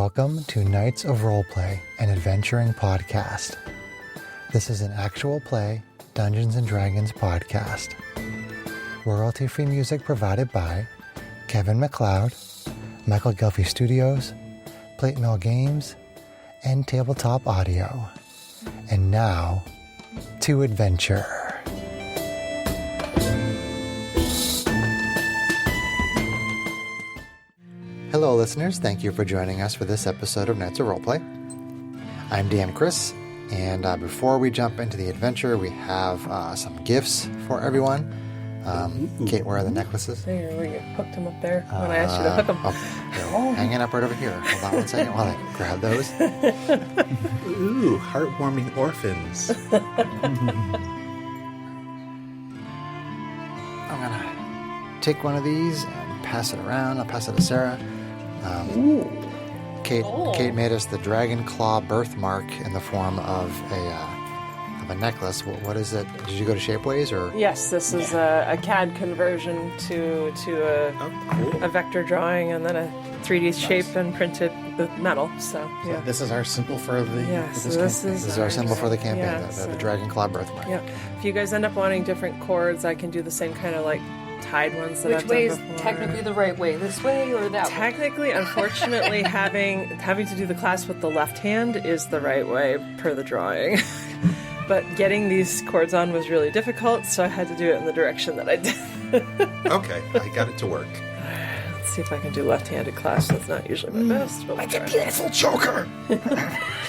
Welcome to Knights of Roleplay, an adventuring podcast. This is an actual play Dungeons & Dragons podcast. Royalty-free music provided by Kevin MacLeod, Michael Gelfie Studios, Plate Mill Games, and Tabletop Audio. And now, to adventure. Hello listeners, thank you for joining us for this episode of Knights of Roleplay. I'm DM Chris, and before we jump into the adventure, we have some gifts for everyone. Kate, where are the necklaces? There, where you hooked them up there when I asked you to hook them. They're hanging up right over here. Hold on one second while I grab those. Ooh, heartwarming orphans. I'm going to take one of these and pass it around. I'll pass it to Sarah. Kate made us the Dragon Claw birthmark in the form of a necklace. What is it? Did you go to Shapeways or? Yes, this is a CAD conversion to a vector drawing and then a 3D shape and printed with metal. So yeah, this is our symbol for the. Yes, this is our symbol for the campaign. The Dragon Claw birthmark. Yeah. If you guys end up wanting different chords, I can do the same kind of like tied ones that Which I've way done is before. technically the right way? This way or that way? Technically, unfortunately, having to do the class with the left hand is the right way per the drawing. But getting these chords on was really difficult, so I had to do it in the direction that I did. Okay, I got it to work. Let's see if I can do left-handed class. That's not usually my best. But Like a beautiful choker.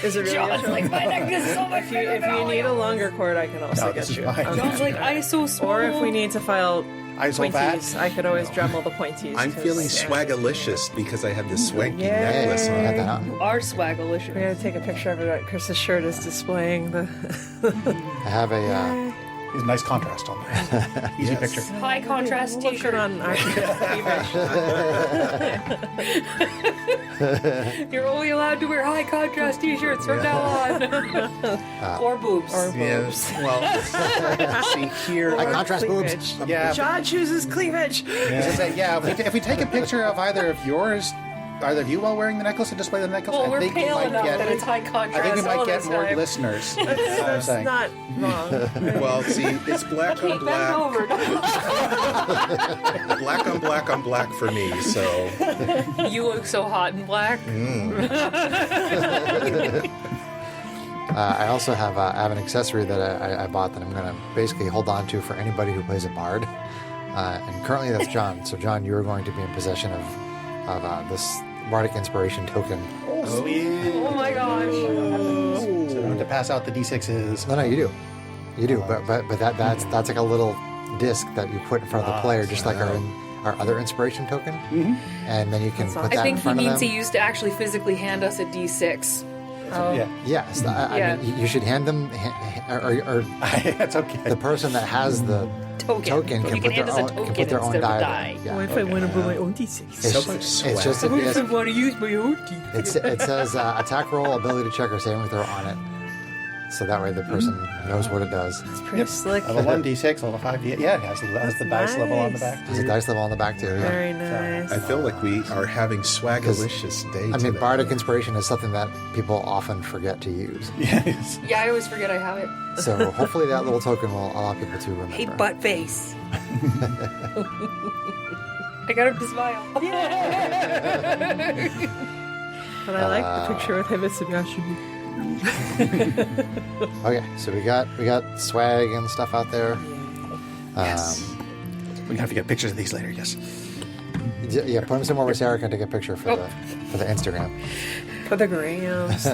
Is it really? John's like, my neck is so much better If you need a longer chord, I can also No, get this is you. fine. John's like, ISO small. Or if we need to file ISO pointies, fat. I could always dremel the pointies. I'm feeling swagalicious because I have this swanky Yeah. necklace I on. got that on. Our We swagalicious. gotta take a picture of it. Chris's shirt is displaying the. I have a. There's a nice contrast on there. Easy Yes. picture. High contrast We'll look t-shirt. good on our You're only allowed to wear high contrast t-shirts from now on. Or boobs. Yes. Well, see here. I contrast boobs. Cleavage. Yeah. John chooses cleavage. If we take a picture of either of you while wearing the necklace and display the necklace, Well, I we're think we pale might enough that it's get. high contrast. I think we all might the get more time. listeners. That's what I'm That's saying. not wrong. Well, see, it's black Okay, on bend black. over. Black on black on black for me, so. You look so hot and black. I also have an accessory that I bought that I'm going to basically hold on to for anybody who plays a bard. And currently that's John. So John, you are going to be in possession of this Bardic Inspiration token. Sweet. Oh my gosh. So I don't have to pass out the D6s. No, you do. You do. But that's like a little disc that you put in front of the player, just like our other inspiration token. Mm-hmm. And then you can put I that in think he front of means them. he used to actually physically hand us a D6. Oh. Yeah. Yes. I mean, you should hand them, or That's okay. the person that has the token You can put hand their us a own, token can put their own instead of a die. die. Yeah. What if I want to put my own D6? So much swag. It's just What if I want to use my own D6? it says attack roll, ability check, or saving throw on it. So that way the person knows what it does. It's pretty slick. Level 1 D6, level 5 D. Yeah, it has the dice level on the back. There's a dice level on the back too. Yeah. Very nice. I feel like we are having swagalicious day I mean, today. Bardic Inspiration is something that people often forget to use. Yes. Yeah, I always forget I have it. So hopefully that little token will allow people to remember. Hey, butt face. I got him to smile. But I like the picture with him and Sebastian. Okay, so we got swag and stuff out there. Yes. We're gonna have to get pictures of these later. Yes. Yeah, put them somewhere where Sarah can take a picture for the Instagram. For the grams.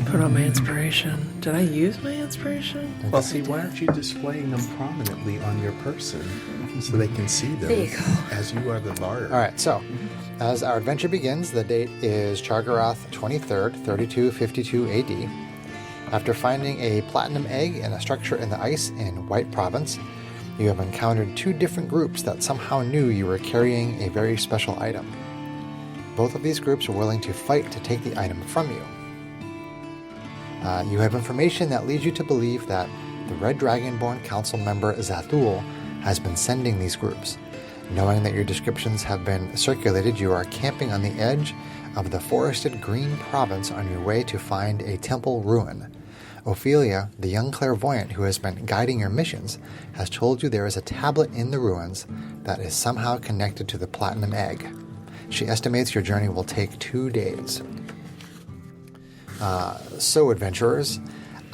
Put on my inspiration. Did I use my inspiration? Well, see, why aren't you displaying them prominently on your person so they can see them There you go. as you are the bard? All right, so as our adventure begins, the date is Chargaroth 23rd, 3252 AD. After finding a platinum egg in a structure in the ice in White Province, you have encountered two different groups that somehow knew you were carrying a very special item. Both of these groups are willing to fight to take the item from you. You have information that leads you to believe that the Red Dragonborn Council member Zathul has been sending these groups, Knowing that your descriptions have been circulated, you are camping on the edge of the forested Green Province on your way to find a temple ruin. Ophelia, the young clairvoyant who has been guiding your missions, has told you there is a tablet in the ruins that is somehow connected to the Platinum Egg. She estimates your journey will take 2 days. So, adventurers,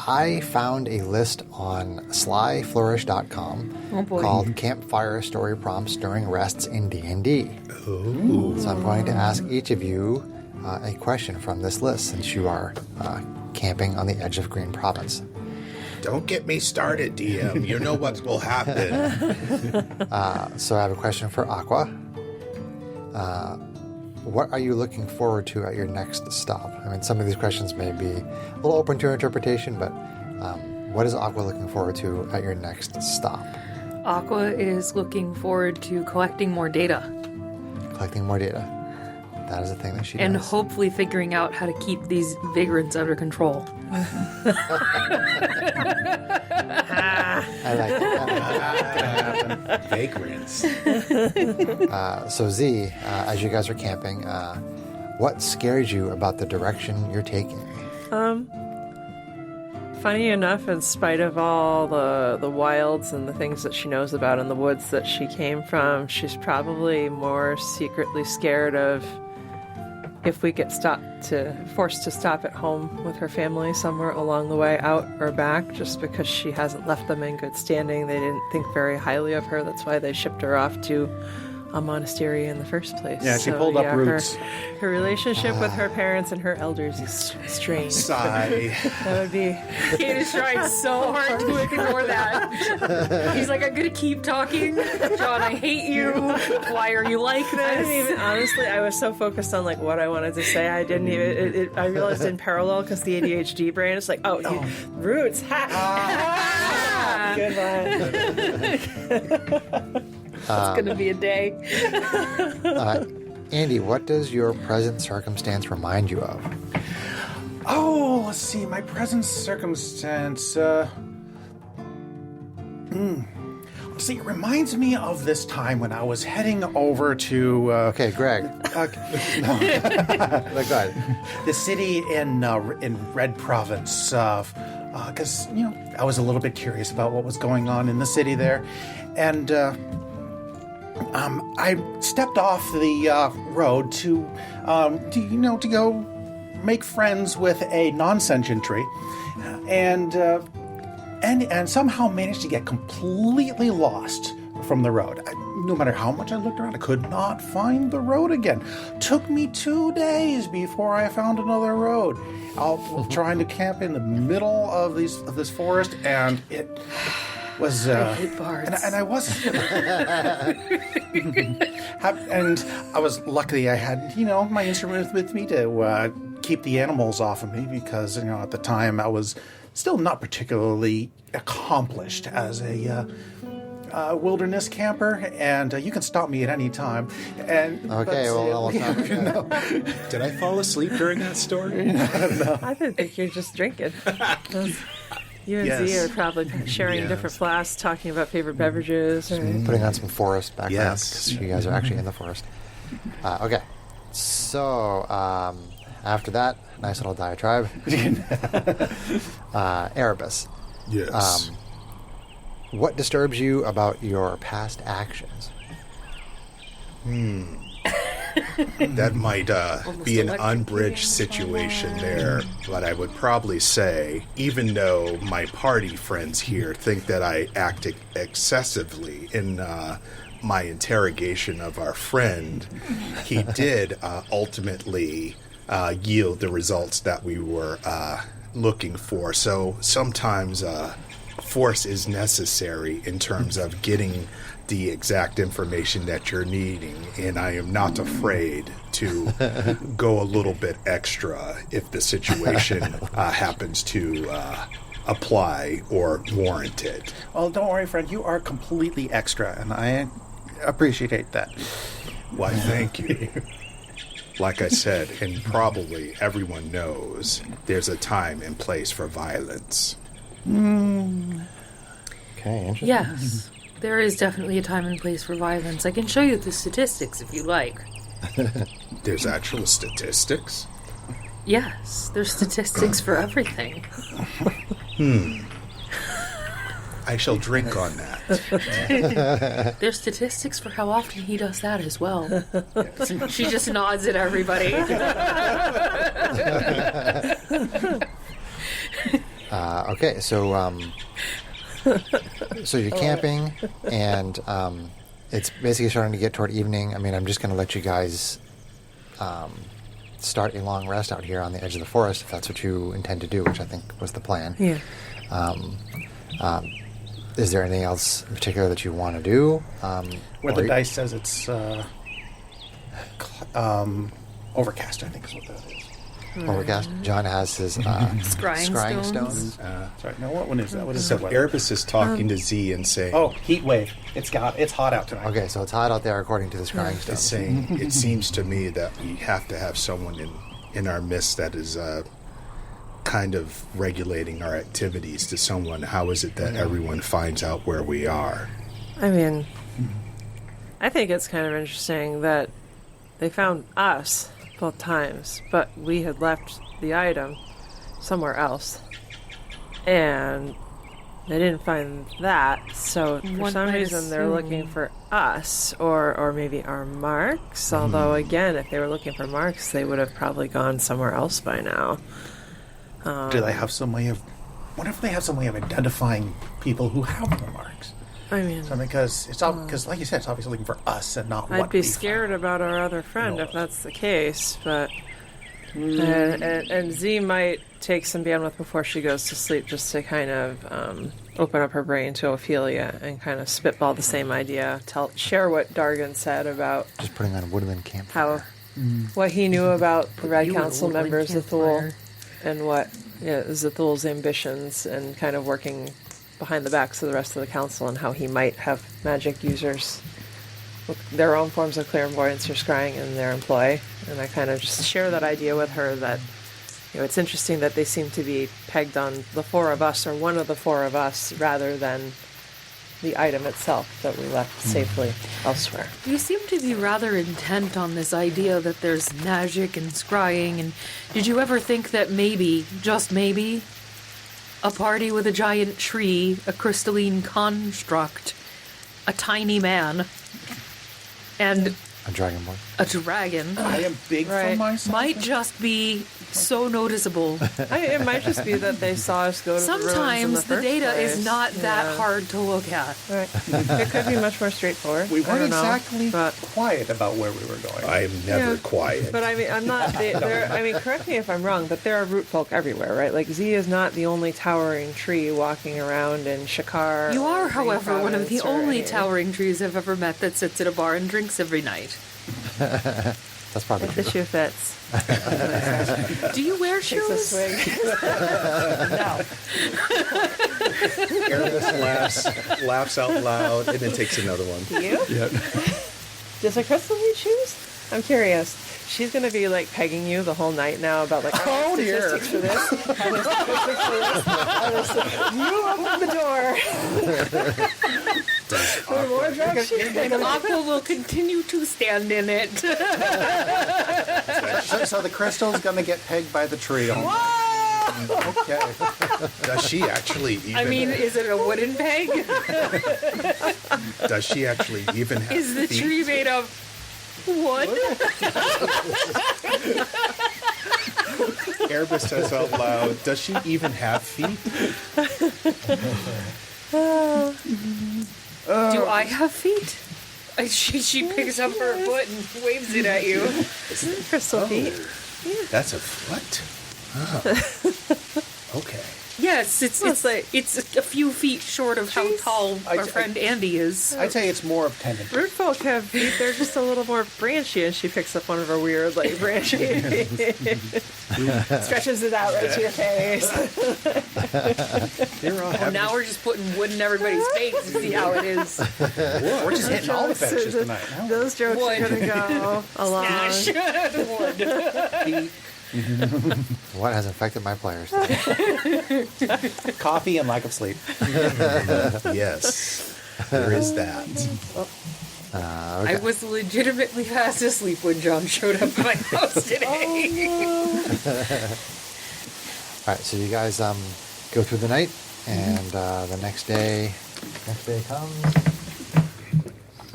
I found a list on slyflourish.com called Campfire Story Prompts During Rests in D&D. Ooh. So I'm going to ask each of you a question from this list since you are camping on the edge of Green Province. Don't get me started, DM. You know what will happen. So I have a question for Aqua. What are you looking forward to at your next stop? I mean, some of these questions may be a little open to interpretation, but what is Aqua looking forward to at your next stop? Aqua is looking forward to collecting more data. Collecting more data. That is a thing that she and does. Hopefully figuring out how to keep these vagrants under control. I like that. Vagrants. So Z, as you guys are camping, what scares you about the direction you're taking? Funny enough, in spite of all the wilds and the things that she knows about in the woods that she came from, she's probably more secretly scared of if we get forced to stop at home with her family somewhere along the way, out or back, just because she hasn't left them in good standing. They didn't think very highly of her. That's why they shipped her off to a monastery in the first place. Yeah, she pulled up roots. Her relationship with her parents and her elders is strange. Sigh. That would be... Kate is trying so hard to ignore that. He's like, I'm going to keep talking. John, I hate you. Why are you like this? I didn't even, honestly, I was so focused on like what I wanted to say. I didn't even, I realized in parallel because the ADHD brain is like, oh, roots. Ha! Good one. It's going to be a day. Andy, what does your present circumstance remind you of? Oh, let's see. My present circumstance. See, it reminds me of this time when I was heading over to. Okay, Greg. No. Go ahead. The city in Red Province, because I was a little bit curious about what was going on in the city there, and I stepped off the road to go make friends with a non-sentient tree, and somehow managed to get completely lost from the road. No matter how much I looked around, I could not find the road again. Took me 2 days before I found another road. Trying to camp in the middle of this forest, and it was I hate bards. and I wasn't and I was lucky I had my instrument with me to keep the animals off of me, because at the time I was still not particularly accomplished as a wilderness camper, and you can stop me at any time. And Did I fall asleep during that story? No. I didn't think you're just drinking. You and Z are probably sharing different flasks, talking about favorite beverages. Or... Putting on some forest background. Yes. Because you guys are actually in the forest. Okay. So, after that, nice little diatribe. Erebus. Yes. What disturbs you about your past actions? That might be an unbridged situation there, but I would probably say, even though my party friends here think that I acted excessively in my interrogation of our friend, he did ultimately yield the results that we were looking for. So sometimes force is necessary in terms of getting the exact information that you're needing, and I am not afraid to go a little bit extra if the situation happens to apply or warrant it. Well, don't worry, friend. You are completely extra, and I appreciate that. Why, thank you. Like I said, and probably everyone knows, there's a time and place for violence. Okay, interesting. Yes. There is definitely a time and place for violence. I can show you the statistics if you like. There's actual statistics? Yes, there's statistics for everything. I shall drink on that. There's statistics for how often he does that as well. She just nods at everybody. Okay, so you're camping, and it's basically starting to get toward evening. I mean, I'm just going to let you guys start a long rest out here on the edge of the forest, if that's what you intend to do, which I think was the plan. Yeah. Is there anything else in particular that you want to do? Where the dice says it's overcast, I think is what that is. Overcast. John has his Scrying stones. Sorry, no, what one is that? What is it? Erebus is talking to Z and saying, Oh, heat wave. It's hot out tonight. Okay, so it's hot out there according to the scrying it's stones. saying, it seems to me that we have to have someone in our midst that is kind of regulating our activities to someone. How is it that everyone finds out where we are? I mean, I think it's kind of interesting that they found us both times, but we had left the item somewhere else. And they didn't find that, so for One some might reason they're assume. looking for us, or maybe our marks. Although, again, if they were looking for marks, they would have probably gone somewhere else by now. Do they have some way of... What if they have some way of identifying people who have the marks? I mean, Because like you said, it's obviously looking for us and not what I'd be we scared about our other friend if that's the case, but... And Z might take some bandwidth before she goes to sleep just to kind of open up her brain to Ophelia and kind of spitball the same idea. Share what Dargan said about Just putting on a woodland camp. how what he knew about the Red You and Council Woodland members, Campfire. Zethul, and what Zethul's ambitions, and kind of working behind the backs of the rest of the council, and how he might have magic users with their own forms of clairvoyance or scrying in their employ. And I kind of just share that idea with her that, it's interesting that they seem to be pegged on the four of us, or one of the four of us, rather than the item itself that we left safely elsewhere. You seem to be rather intent on this idea that there's magic and scrying, and did you ever think that maybe, just maybe, a party with a giant tree, a crystalline construct, a tiny man, and A dragonborn. a dragon I am big for Right. myself. might just be so noticeable? It might just be that they saw us go to the ruins in Sometimes the first data place. is not that Yeah. hard to look at. Right. It could be much more straightforward. We I weren't don't know, exactly but quiet about where we were going. I am never Yeah. quiet. But I mean, I'm not. I mean, correct me if I'm wrong, but there are root folk everywhere, right? Like Z is not the only towering tree walking around in Shakar. You or are, however, one of the Province or only any- towering trees I've ever met that sits at a bar and drinks every night. That's probably The true. shoe fits. Do you wear Takes a shoes? swig. Erebus laughs out loud and then takes another one. You? Does a crystal need shoes? I'm curious. She's gonna be like pegging you the whole night now about like statistics for this. And there's statistics for this. You open the door. For more drug shoes. And Aqua will continue to stand in it. So the crystal's going to get pegged by the tree. Okay. Does she actually even? I mean, is it a wooden peg? does she actually even have Is the feet? tree made of wood? Erebus says out loud, does she even have feet? Do I have feet? She picks up her foot and waves it at you. Crystal feet. That's a foot? Oh. Okay. Yes, it's like- it's a few feet short of how tall I- our friend Andy is. I'd say it's more of tendon. Root folk have feet. They're just a little more branchy, and she picks up one of her weird, like, branchy feet. Stretches it out right to your face. Now we're just putting wood in everybody's face to see how it is. We're just hitting all the fetishes tonight. huh? Those jokes Wood. are gonna go along. Ash. Wood. Feet, What has affected my players? coffee and lack of sleep. Yes. There is that. I was legitimately fast asleep when John showed up at my house today. All right, so you guys go through the night, and the next day comes.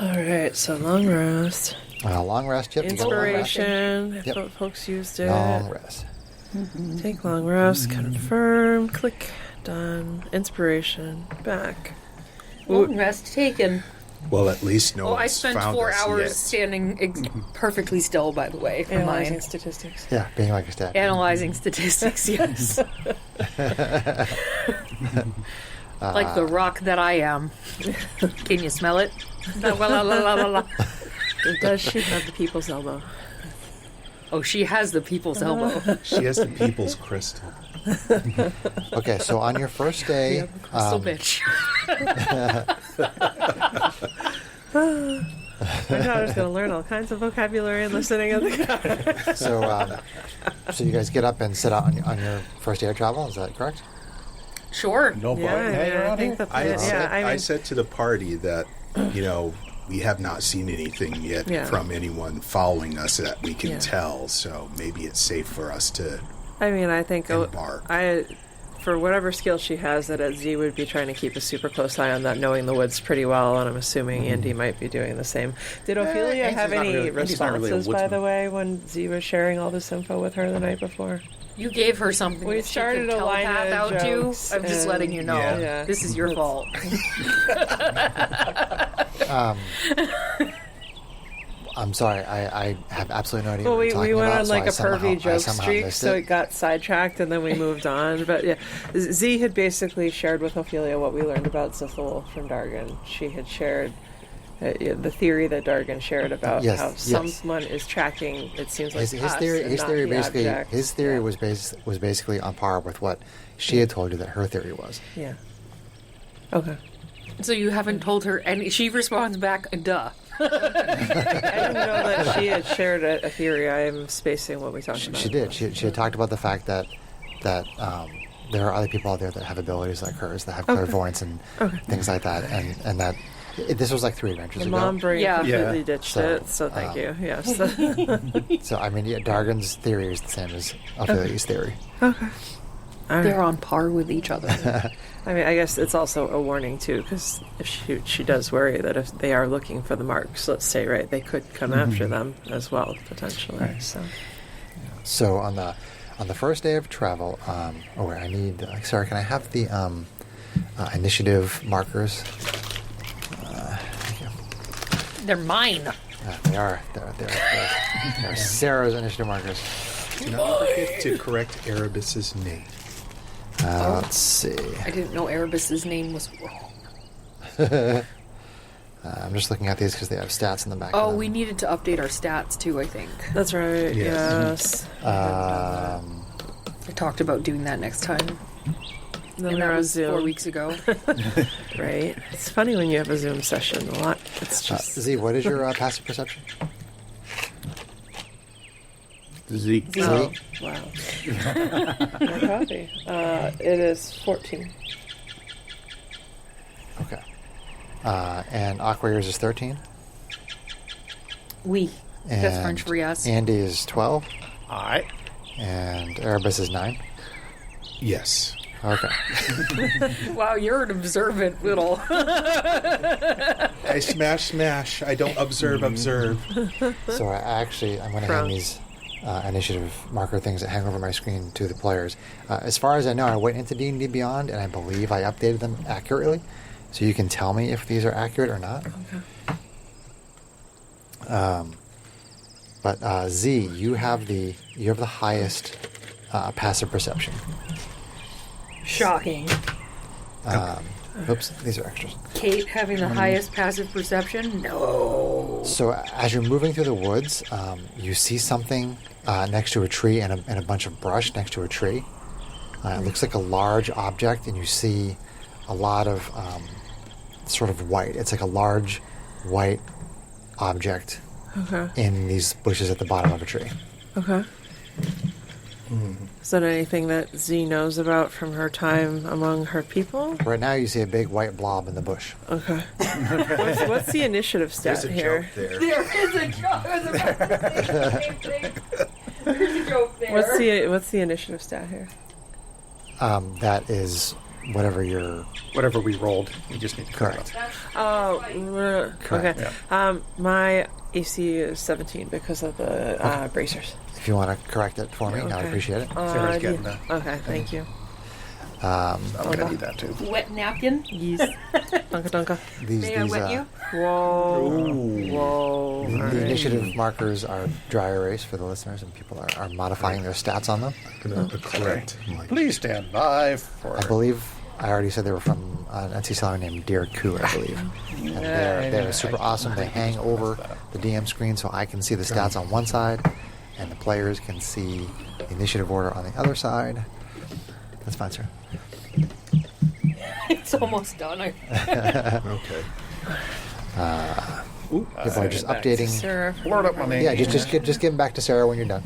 All right, so long rest. Long rest, yep. Inspiration, if Yep. folks used it. Long rest. Take long rest, confirm, click, done. Inspiration, back. Long rest taken. Well, at least no Oh, I one's spent found 4 us hours yet. standing perfectly still, by the way, for Analyzing mine. statistics. Yeah, being like a stat. Analyzing statistics, yes. Like the rock that I am. Can you smell it? La, la, la, la, la, la. Does she have the people's elbow? Oh, she has the people's elbow. She has the people's crystal. Okay, so on your first day, Crystal bitch. My daughter's going to learn all kinds of vocabulary and listening in the car. so you guys get up and set out on your first day of travel. Is that correct? Sure. No Yeah, boat head I around think here? the I, plan, had said, I I mean, said to the party that, we have not seen anything yet Yeah. from anyone following us that we can Yeah. tell, so maybe it's safe for us to I think embark. for whatever skill she has, that Z would be trying to keep a super close eye on that, knowing the woods pretty well, and I'm assuming Andy might be doing the same. Did Ophelia Andy's have not any really- Andy's not really a responses, by the woodsman. way, when Z was sharing all this info with her the night before? You gave her something We that she started could a line telepath of out to. jokes I'm just and- letting you know. Yeah. This is your fault. I'm sorry, I have absolutely no idea Well, what you're we talking went about, on so like I a somehow- pervy I joke somehow streak, missed so it. it got sidetracked, and then we moved on. But yeah, Z had basically shared with Ophelia what we learned about Zithil from Dargan. She had shared the theory that Dargan shared about Yes, how yes. someone is tracking. It seems like His us theory, and his not theory the basically, object. his theory Yeah. was basically on par with what she had told you that her theory was. Yeah. Okay. So you haven't told her any. She responds back, duh. I didn't know that she had shared a theory. I am spacing what we talked about. She did. She had talked about the fact that there are other people out there that have abilities like hers, that have clairvoyance and things like that, and that this was like 3 adventures The ago. mom brain Yeah. completely Yeah. ditched So, it, so thank you. Yes. So I mean, yeah, Dargan's theory is the same as Ophelia's theory. They're on par with each other. I mean, I guess it's also a warning too, because if she does worry that if they are looking for the marks, let's say, right, they could come after them as well potentially. So So on the first day of travel, I need. Sorry, can I have the initiative markers? Thank you. They're mine. They are. They're Sarah's initiative markers. Do not forget to correct Erebus's name. Let's see. I didn't know Erebus's name was wrong. I'm just looking at these because they have stats in the back. Oh, of them. we needed to update our stats too, I think. that's right. Yes. Yes. I talked about doing that next time. Then And we that were on was 4 Zoom, weeks ago. right? It's funny when you have a Zoom session. A lot. It's just Z, what is your passive perception? Z. oh, wow. More coffee. It is 14. Okay. And Aqua yours is 13. We. That's And French for yes. Andy is 12. All right. And Erebus is 9. Yes. Okay. Wow, you're an observant little. I smash. I don't observe. So I'm going to hand these initiative marker things that hang over my screen to the players. As far as I know, I went into D&D Beyond, and I believe I updated them accurately. So you can tell me if these are accurate or not. Okay. But Z, you have the highest passive perception. Shocking. Oops, these are extras. Kate having the highest passive perception? No. So as you're moving through the woods, you see something next to a tree and a bunch of brush next to a tree. It looks like a large object, and you see a lot of sort of white. It's like a large white object Okay. in these bushes at the bottom of a tree. Okay. Is that anything that Z knows about from her time among her people? Right now, you see a big white blob in the bush. Okay. What's the initiative stat There's a here? joke there. There is a joke. I was about to say the same thing. There's a joke there. What's the initiative stat here? That is whatever your Whatever we rolled, we just need to correct. Oh, Correct. okay. My AC is 17 because of the bracers. If you want to correct it for me, I'd Okay. appreciate it. Sarah's getting that. Okay, thank you. I'm gonna need that too. Wet napkin. Yes. Dunka. May I wet you? Whoa. The initiative markers are dry erase for the listeners, and people are modifying their stats on them. I'm going to correct. Please stand by for. I believe I already said they were from an NC seller named Dear Koo, I believe. And they're super awesome. They hang over the DM screen so I can see the stats on one side, and the players can see the initiative order on the other side. That's fine, sir. It's almost done. Okay. People are just updating. Sir. Blurt up my name. Yeah, just give them back to Sarah when you're done.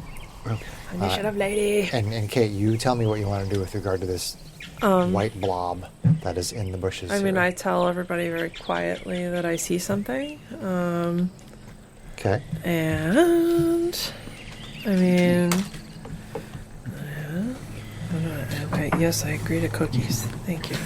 Initiative lady. And Kate, you tell me what you want to do with regard to this white blob that is in the bushes. I mean, here. I tell everybody very quietly that I see something. Okay. And I mean, okay, yes, I agree to cookies. Thank you.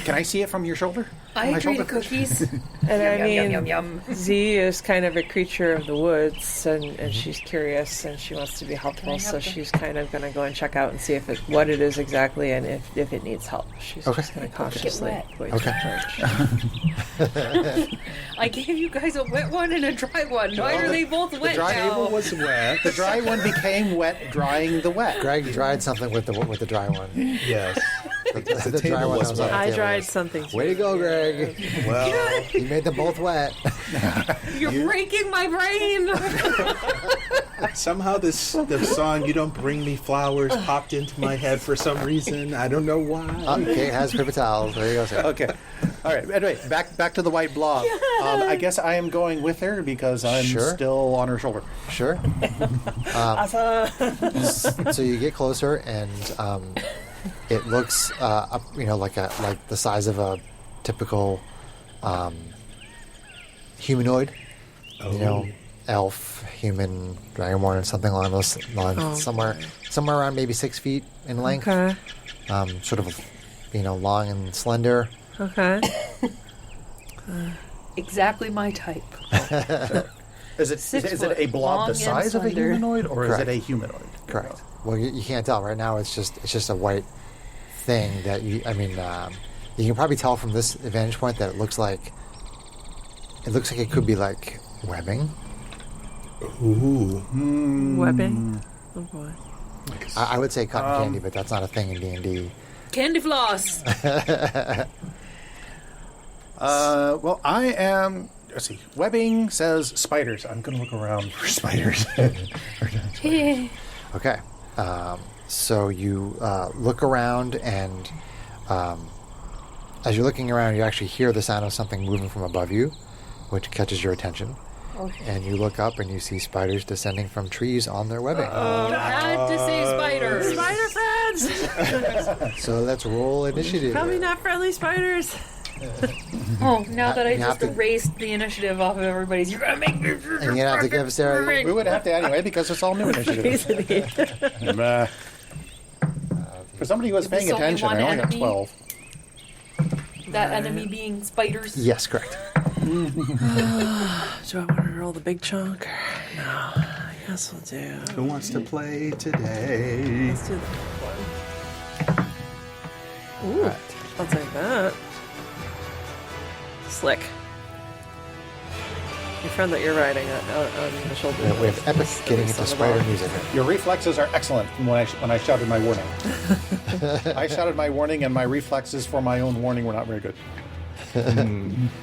Can I see it from your shoulder? I My agree to shoulder? cookies. And I mean, yum, yum. Z is kind of a creature of the woods, and she's curious and she wants to be helpful, so she's kind of going to go and check out and see what it is exactly and if it needs help. She's Okay. just going to cautiously wait Okay. to approach. I gave you guys a wet one and a dry one. Why are they both wet dry now? table was wet. The dry one became wet, drying the wet. Greg dried something with the dry one. Yes. The dry one that was on the I table. dried something. too. Way to go, Greg. Well, You made them both wet. You're breaking my brain. somehow the song "You Don't Bring Me Flowers" popped into my head for some reason. I don't know why. Kate has paper towels. There you go, sir. Okay. All right. Anyway, back to the white blob. I guess I am going with her because I'm Sure. still on her shoulder. Sure. So you get closer, and it looks, like the size of a typical humanoid. Elf, human, dragonborn, something along those lines. Somewhere around maybe 6 feet in length. Okay. Sort of, long and slender. Okay. Exactly my type. Is it 6 is it a foot, blob long the and size of a slender. humanoid, or Correct. is it a humanoid? Correct. Well, you can't tell right now. It's just a white thing that you can probably tell from this vantage point that it looks like it could be like webbing. Ooh. Webbing. Oh boy. I would say cotton candy, but that's not a thing in D&D. Candy floss. Well, I am. Let's see. Webbing says spiders. I'm going to look around for spiders. Okay. So you look around, and as you're looking around, you actually hear the sound of something moving from above you, which catches your attention. And you look up, and you see spiders descending from trees on their webbing. Had to say spiders. Spider friends! So let's roll initiative. Probably not friendly spiders. Oh, now that I You have just to- erased the initiative off of everybody's, you're gonna make me. And you're going to have to give Sarah... We would have to anyway because it's all new initiative. Meh. For somebody who was paying There's only attention, one I only got enemy. 12. That enemy being spiders. Yes, correct. Do I want to roll the big chunk? No. I guess we'll do. Who wants to play today? Let's do the big one. Ooh. I'll take that. Slick. Your friend that you're riding on the shoulder. We have epic getting into spider music. Your reflexes are excellent from when I shouted my warning. I shouted my warning, and my reflexes for my own warning were not very good.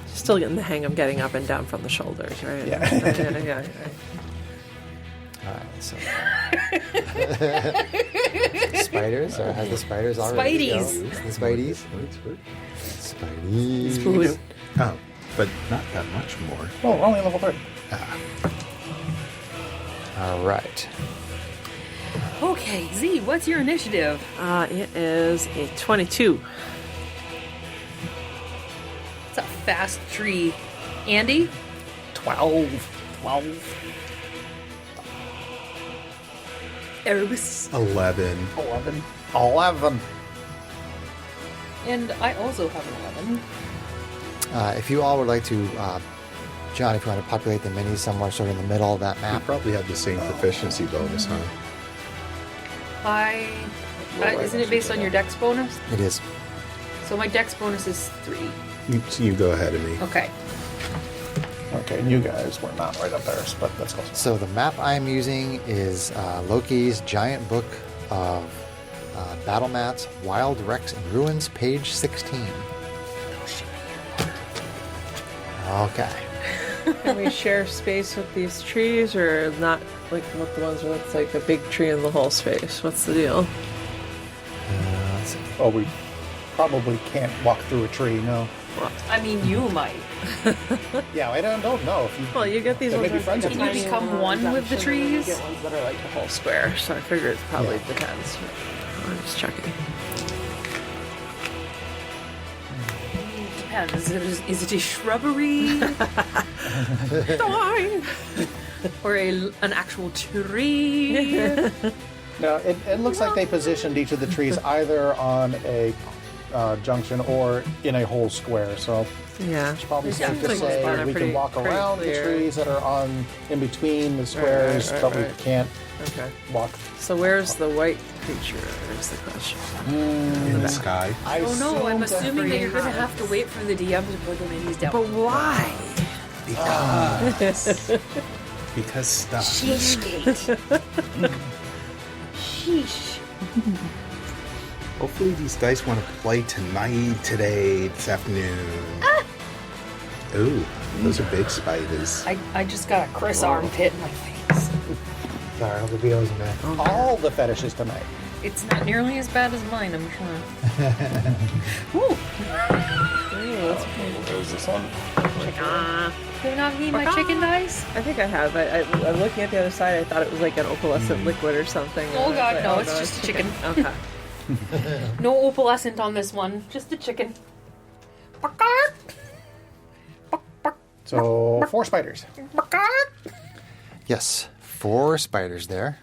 Still getting the hang of getting up and down from the shoulders, right? Yeah. yeah. All right, so spiders, or has the spiders already? Spideys. The Spideys. Spideys. Spoods. Oh, but not that much more. Oh, we're only level 3. All right. Okay, Z, what's your initiative? It is a 22. It's a fast tree. Andy? 12. Erebus. 11. 11. And I also have an 11. If you all would like to, John, if you want to populate the minis somewhere sort of in the middle of that You map. probably have the same proficiency bonus, huh? Isn't it based on your dex bonus? It is. So my dex bonus is 3. You go ahead of me. Okay. Okay, and you guys were not right up there, but that's close. So the map I'm using is Loki's Giant Book of Battle Mats, Wild Wrecks and Ruins, page 16. Okay. Can we share space with these trees, or not? Like, what the ones where it's like a big tree in the whole space? What's the deal? Let's see. Oh, we probably can't walk through a tree, no. I mean, you might. Yeah, I don't know. If you, Well, you get these They may ones be that friends are with Can you tiny become and one with the redemption, and then trees? You get ones that are like the whole square. So I figure it probably depends. I'm just checking. Depends. Is it a shrubbery? Or an actual tree? no, it looks like they positioned each of the trees either on a junction or in a whole square. So Yeah. it's probably Yeah, safe to pretty say close. we Pretty- can walk pretty around clear. the trees that are on in between the squares, right, but we right. can't Okay. walk. So where's the white creature? Is the question. In the sky. I Oh no, I'm assumed assuming that you're going to high. have to wait for the DM to put the minis down. But why? Because stuff. Cheesecake. Sheesh. Hopefully these dice want to play tonight, today, this afternoon. Ooh, those are big spiders. I just got a Chris armpit in my face. Sorry, I'll be in there. all the fetishes tonight. It's not nearly as bad as mine, I'm sure. Where's this one? Have you not seen my chicken dice? I think I have. I'm looking at the other side. I thought it was like an opalescent liquid or something. Oh, and I was God, like, no, it's just a chicken. Okay. No opalescent on this one, just a chicken. So 4 spiders. Yes, 4 spiders there.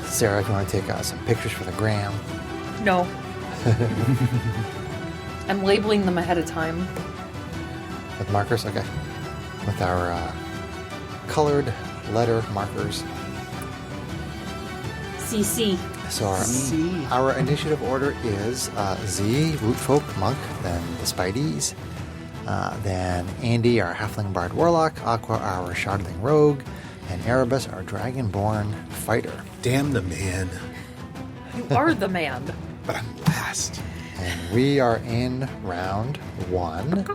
Sarah, if you want to take some pictures for the gram. No. I'm labeling them ahead of time. With markers? Okay. With our colored letter markers. CC. So our initiative order is Z, Rootfolk, Monk, then the Spideys, then Andy, our Halfling Bard Warlock, Aqua, our Shardling Rogue, and Erebus, our Dragonborn Fighter. Damn the man. You are the man. But I'm last. And we are in round 1.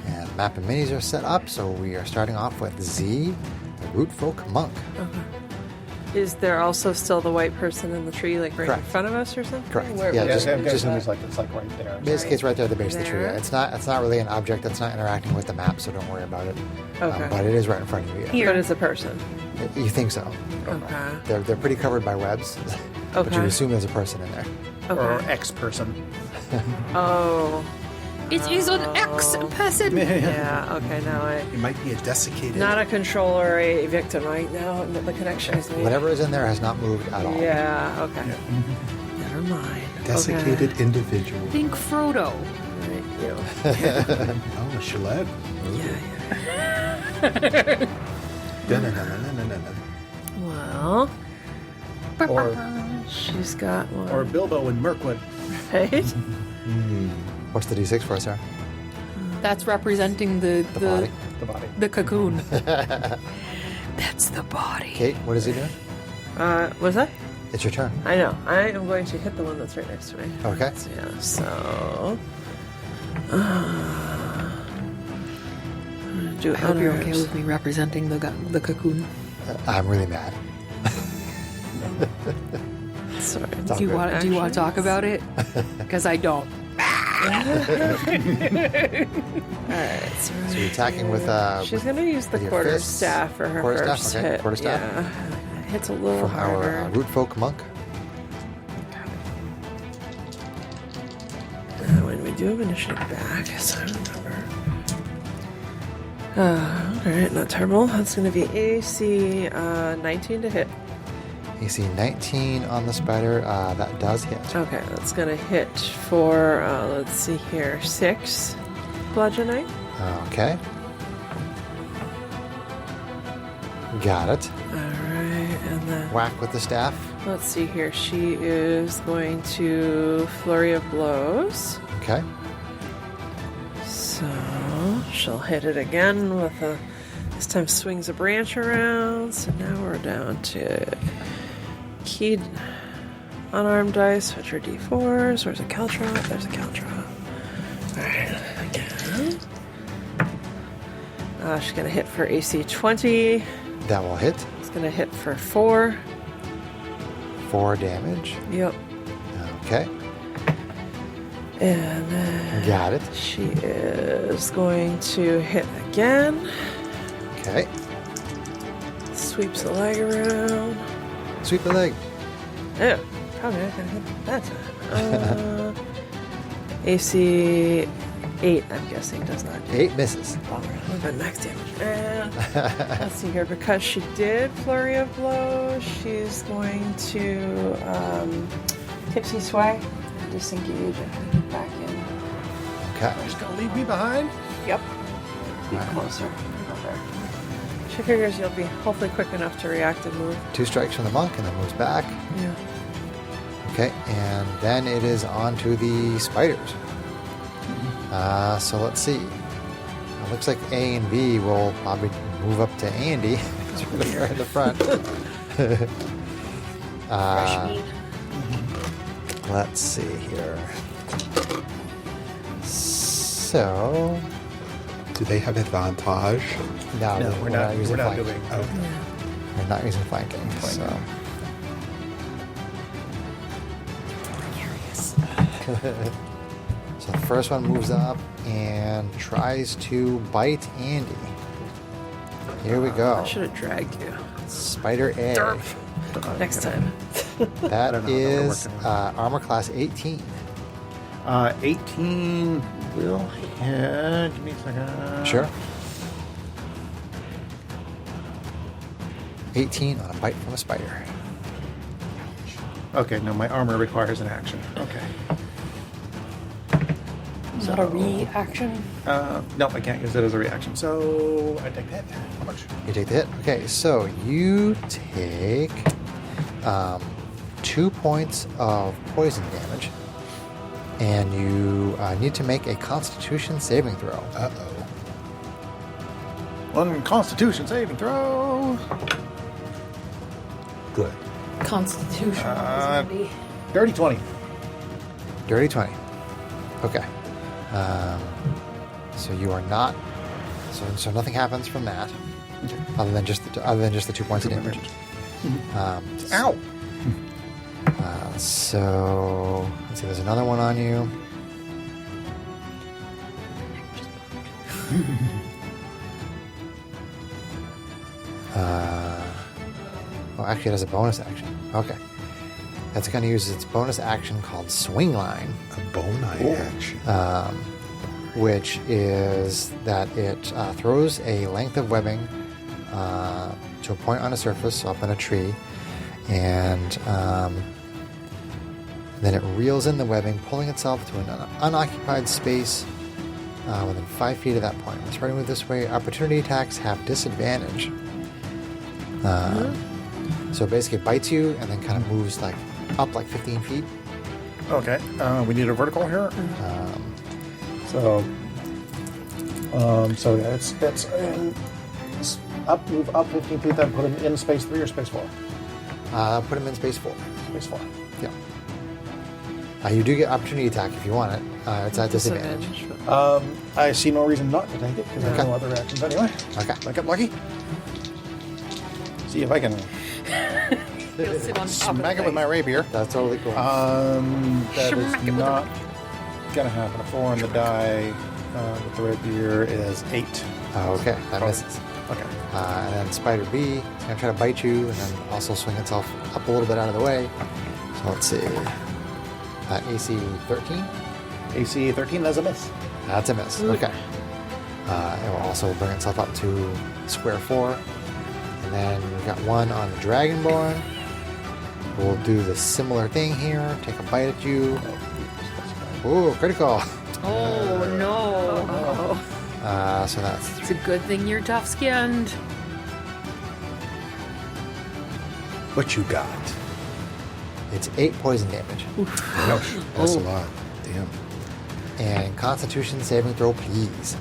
And map and minis are set up, so we are starting off with Z, the Rootfolk Monk. Is there also still the white person in the tree, like right Correct. in front of us or something? Correct. Where, Yeah, where- just- It's like right there. Basically, it's right there at the base of the tree. There? It's not really an object that's not interacting with the map, so don't worry about it. Okay. But it is right in front of you. Yeah. Here. But it's a person. You think so? Okay. They're pretty covered by webs, but you Okay. assume there's a person in there. Or Okay. X person. Oh. It is an X person. Yeah. Okay. Now It might be a desiccated. not a controller or a victim, right? Now the connection is made. Whatever is in there has not moved at all. Yeah. Okay. Never mind. desiccated Okay. individual. Think Frodo. Right, you. Oh, a Shillette. Well, Or she's got one. or Bilbo in Mirkwood. Right? What's the D6 for, Sarah? That's representing the body. The body. the cocoon. That's the body. Kate, what is he doing? Was that? It's your turn. I know. I am going to hit the one that's right next to me. Okay. Yeah, so. Do I hope you're okay honors. with me representing the cocoon. I'm really mad. Sorry. all Do you good. want to talk about it? Because I don't. Alright, So you're attacking with she's going to use the with your quarter fists? staff for her Quarter first staff? Okay, hit. quarter staff. Yeah, hits a little from harder. our root folk monk. When we do have initiative back, so I remember. Alright, not terrible. That's going to be AC 19 to hit. AC 19 on the spider. That does hit. Okay, that's going to hit for, let's see here, 6 bludgeoning. Okay. Got it. Alright, and then Whack with the staff. let's see here. She is going to Flurry of Blows. Okay. So she'll hit it again with a. This time swings a branch around. So now we're down to keyed unarmed dice, which are d4s. Where's a caltrop? There's a caltrop. Alright, again. She's going to hit for AC 20. That will hit. It's going to hit for 4. 4 damage. Yep. Okay. And then Got it. she is going to hit again. Okay. Sweeps the leg around. Sweep the leg. Oh, probably not gonna hit that time. AC 8, I'm guessing, does not. 8 misses. Bummer. What about max damage? Let's see here. Because she did Flurry of Blows, she's going to Tipsy Sway and disengage and back in. Okay. Just gonna leave me behind? Yep. Be closer. Okay. She figures you'll be hopefully quick enough to react and move. 2 strikes from the monk and then moves back. Yeah. Okay. And then it is on to the spiders. So let's see. It looks like A and B will probably move up to A and D because you're in the front. Fresh meat. Let's see here. So, Do they have advantage? no, No, we're not using flanking. doing. Okay. We're not using flanking. So, so the first one moves up and tries to bite Andy. Here we I go. should have dragged you. Spider A. Next time. That don't know how that is worked. armor class 18. 18 will hit. Give me a second. Sure. 18 on a bite from a spider. Okay, no, my armor requires an action. Okay. Not a reaction. No, I can't use it as a reaction. So I take that. How much? You take the hit. Okay, so you take 2 points of poison damage, and you need to make a Constitution saving throw. Uh-oh. One Constitution saving throw. Good. Constitution. is gonna be. Dirty 20. Dirty 20. Okay. So you are not. So nothing happens from that, other than just the 2 points of damage. Ow! So let's see. There's another one on you. Oh, actually, it has a bonus action. Okay. That's going to use its bonus action called Swing Line, A bone-eye action. which is that it throws a length of webbing to a point on a surface, so up in a tree, and then it reels in the webbing, pulling itself to an unoccupied space within 5 feet of that point. When starting with this way, opportunity attacks have disadvantage. So it basically bites you and then kind of moves like up like 15 feet. Okay, we need a vertical here. So that's up, move up 15 feet, then put him in space 3 or space 4? Put him in space 4. Space 4. Yeah. You do get opportunity attack if you want it. It's at disadvantage. I see no reason not to take it because I have Okay. no other actions anyway. Okay. If I get lucky. See if I can He'll sit on top of smack it with my rapier. That's totally cool. That is Smack it with not gonna happen. A 4 on the die with the rapier is 8. Okay, that misses. Okay. And then Spider B is going to try to bite you and then also swing itself up a little bit out of the way. So let's see. AC 13? AC 13, that's a miss. That's a miss. Okay. It will also bring itself up to square 4. And then we've got 1 on the Dragonborn. We'll do the similar thing here. Take a bite at you. Ooh, critical. Oh, no. So that's It's a good thing you're tough-skinned. What you got? it's 8 poison damage. Ouch, that's a lot. Damn. And Constitution saving throw, please.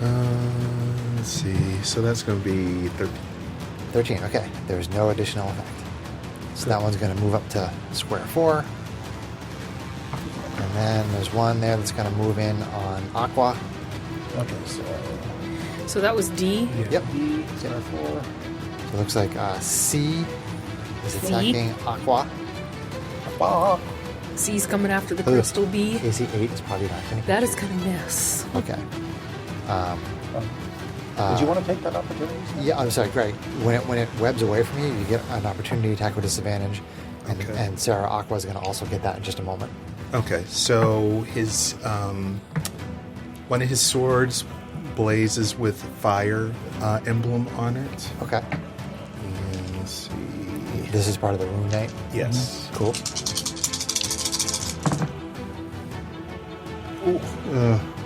Let's see. So that's going to be 13. 13. Okay. There's no additional effect. So that one's going to move up to square 4. And then there's one there that's going to move in on Aqua. Okay, so So that was D. Yep. D, square 4. So it looks like C is C? attacking Aqua. Ah, C's coming after the crystal B. AC 8 is probably not going to. That is going to miss. Okay. Did you want to take that opportunity? Yeah, I'm sorry, Greg. When it webs away from you, you get an opportunity attack with disadvantage. And, Okay. and Sarah Aqua is going to also get that in just a moment. Okay, so his one of his swords blazes with fire emblem on it. Okay. And let's see. This is part of the Rune Knight. Yes. Cool.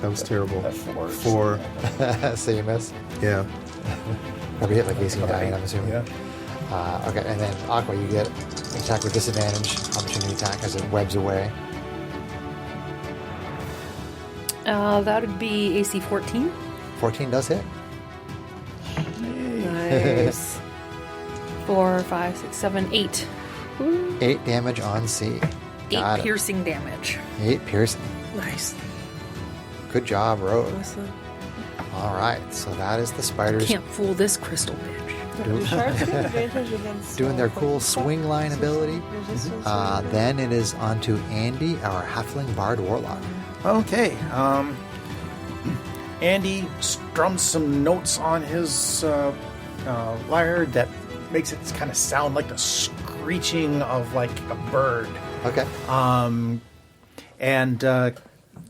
That was terrible. That 4. 4. So you miss. Yeah. Probably hit like AC 9, I'm assuming. Yeah. Okay, and then Aqua, you get attack with disadvantage, opportunity attack as it webs away. That would be AC 14. 14 does hit. Nice. 4, 5, 6, 7, 8. 8 damage on C. 8 Got it. piercing damage. 8 piercing. Nice. Good job, Road. Awesome. All right, so that is the spiders Can't fool this crystal bitch. Sharks get advantage against doing their cool swing line ability. resistance. Then it is on to Andy, our halfling bard warlock. Okay. Andy strums some notes on his lyre that makes it kind of sound like the screeching of like a bird. Okay. And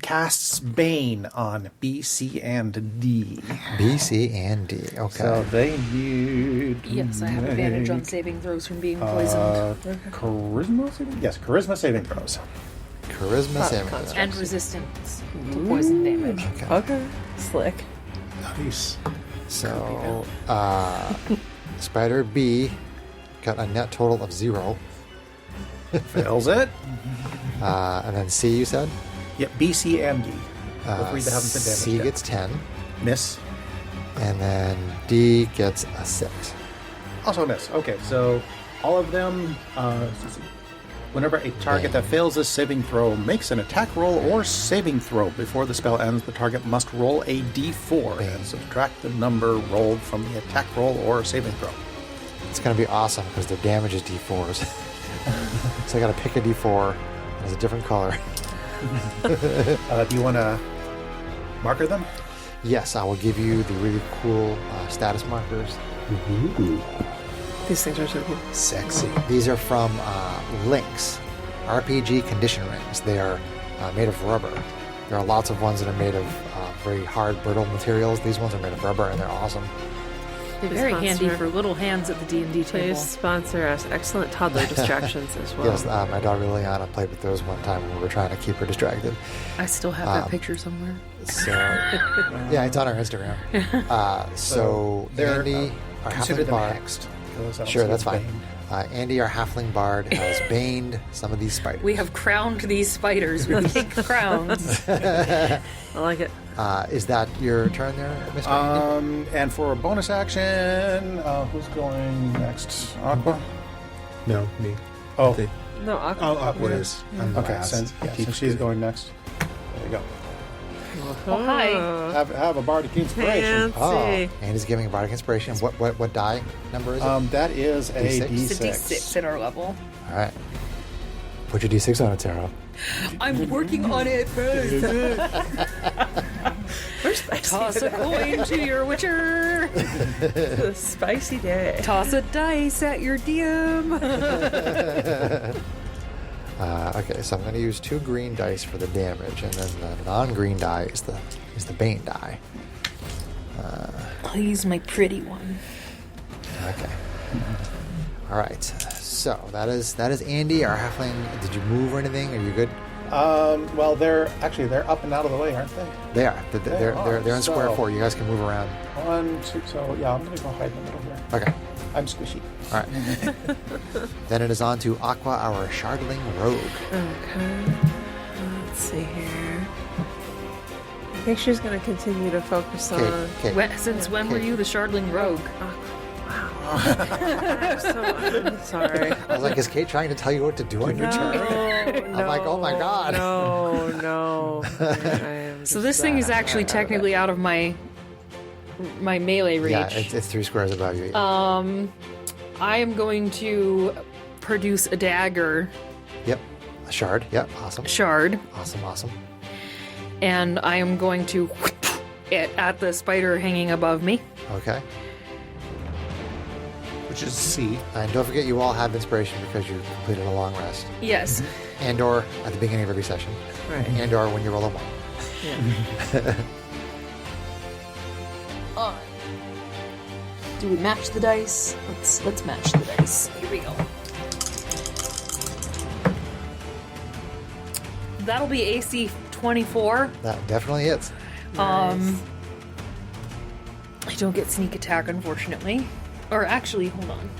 casts Bane on B, C, and D. B, C, and D. Okay. So they need. Yes, I have advantage on saving throws from being poisoned. Charisma saving? Yes, charisma saving throws. Charisma saving throw. And resistance to poison damage. Okay. Okay. Slick. Nice. So, Spider B got a net total of 0. Fails it. And then C, you said? Yep, B, C, and D. The three that haven't been damaged C yet. gets 10. Miss. And then D gets a 6. Also miss. Okay, so all of them, whenever a target that fails this saving throw makes an attack roll or saving throw before the spell ends, the target must roll a d4 and subtract the number rolled from the attack roll or saving throw. It's going to be awesome because their damage is D4s. So I got to pick a D4. It's a different color. Do you want to marker them? Yes, I will give you the really cool status markers. These things are so cool. Sexy. These are from Lynx, RPG condition rings. They are made of rubber. There are lots of ones that are made of very hard, brittle materials. These ones are made of rubber, and they're awesome. They're very handy Sponsor. for little hands at the D&D table. Please sponsor us. Excellent toddler distractions as well. Yes, my daughter Liliana played with those one time when we were trying to keep her distracted. I still have that picture somewhere. So, yeah, it's on our Instagram. So They're Andy, our consider halfling them bard. hexed. because else Sure, that's it's fine. Bane. Andy, our halfling bard, has baned some of these spiders. We have crowned these spiders with pink crowns. I like it. Is that your turn there, Mr. Andy? And for a bonus action, who's going next? Aqua? No, me. Oh, They- No, Aqua. Oh, Aqua is. I'm okay. last. Since she's going next. There you go. Oh, hi. Have a bardic inspiration. Fancy. And he's giving a bardic inspiration. What die number is it? That is a D6. D6. It's a D6 at our level. All right. Put your D6 on it, Sarah. I'm working on it first. Toss a coin to your witcher. It's a spicy day. Toss a dice at your DM. Okay, so I'm going to use 2 green dice for the damage, and then the non-green die is the bane die. I'll use my pretty one. Okay. All right. So that is Andy, our halfling. Did you move or anything? Are you good? Well, they're up and out of the way, aren't they? They are. They're in square So- 4. You guys can move around. 1, 2. So yeah, I'm gonna go hide in the middle here. Okay. I'm squishy. All right. Then it is on to Aqua, our Shardling Rogue. Okay. Let's see here. I think she's going to continue to focus on. Okay. Since when were you the Shardling Rogue? I'm sorry. I was like, is Kate trying to tell you what to do on your turn? I'm like, oh my god. No. So this thing is actually technically out of my melee reach. Yeah, it's 3 squares above you. I am going to produce a dagger Yep. A shard. Yep. Awesome. shard, Awesome. and I am going to it at the spider hanging above me. Okay. Which is C. And don't forget, you all have inspiration because you completed a long rest. Yes. And/or at the beginning of every session. Right. And/or when you roll a 1. Do we match the dice? Let's match the dice. Here we go. That'll be AC 24. That definitely hits. I don't get sneak attack, unfortunately. Or actually, hold on.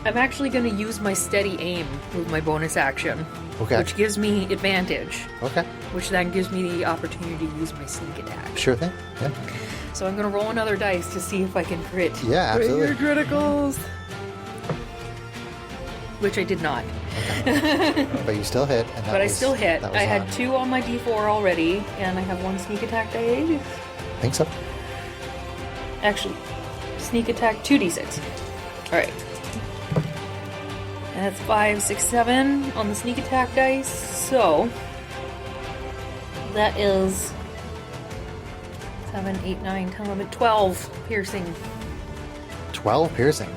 I'm actually going to use my steady aim with my bonus action. Okay. Which gives me advantage, Okay. which then gives me the opportunity to use my sneak attack. Sure thing. Yeah. So I'm going to roll another dice to see if I can crit. Yeah, Bring your absolutely. criticals. Which I did not. But you still hit. And that But I was- still hit. that was I had on. 2 on my d4 already, and I have 1 sneak attack die. I think so. Actually, sneak attack 2d6. Alright. That's 5, 6, 7 on the sneak attack dice. So, that is 7, 8, 9, 10, 11, 12 piercing. 12 piercing.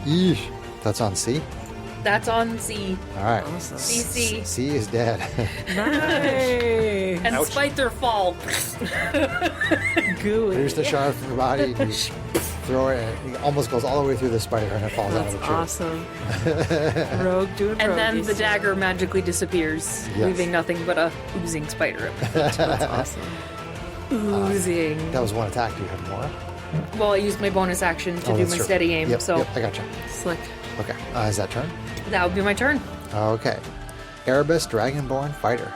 Yeesh. That's on C? That's on C. All right. Awesome. CC. C is dead. Nice. And despite their fall, Gooey. Here's the shard from your body. And you throw it, and it almost goes all the way through the spider, and it falls out of That's the tree. awesome. Rogue doing and then roguey the stuff. dagger magically disappears, Yes. leaving nothing but a oozing spider. That's awesome. Oozing. That was 1 attack. Do you have more? Well, I used my bonus action to do that's my true. steady aim, Yep, so yep, I gotcha. Slick. Okay. Is that turn? that would be my turn. Okay. Erebus Dragonborn Fighter.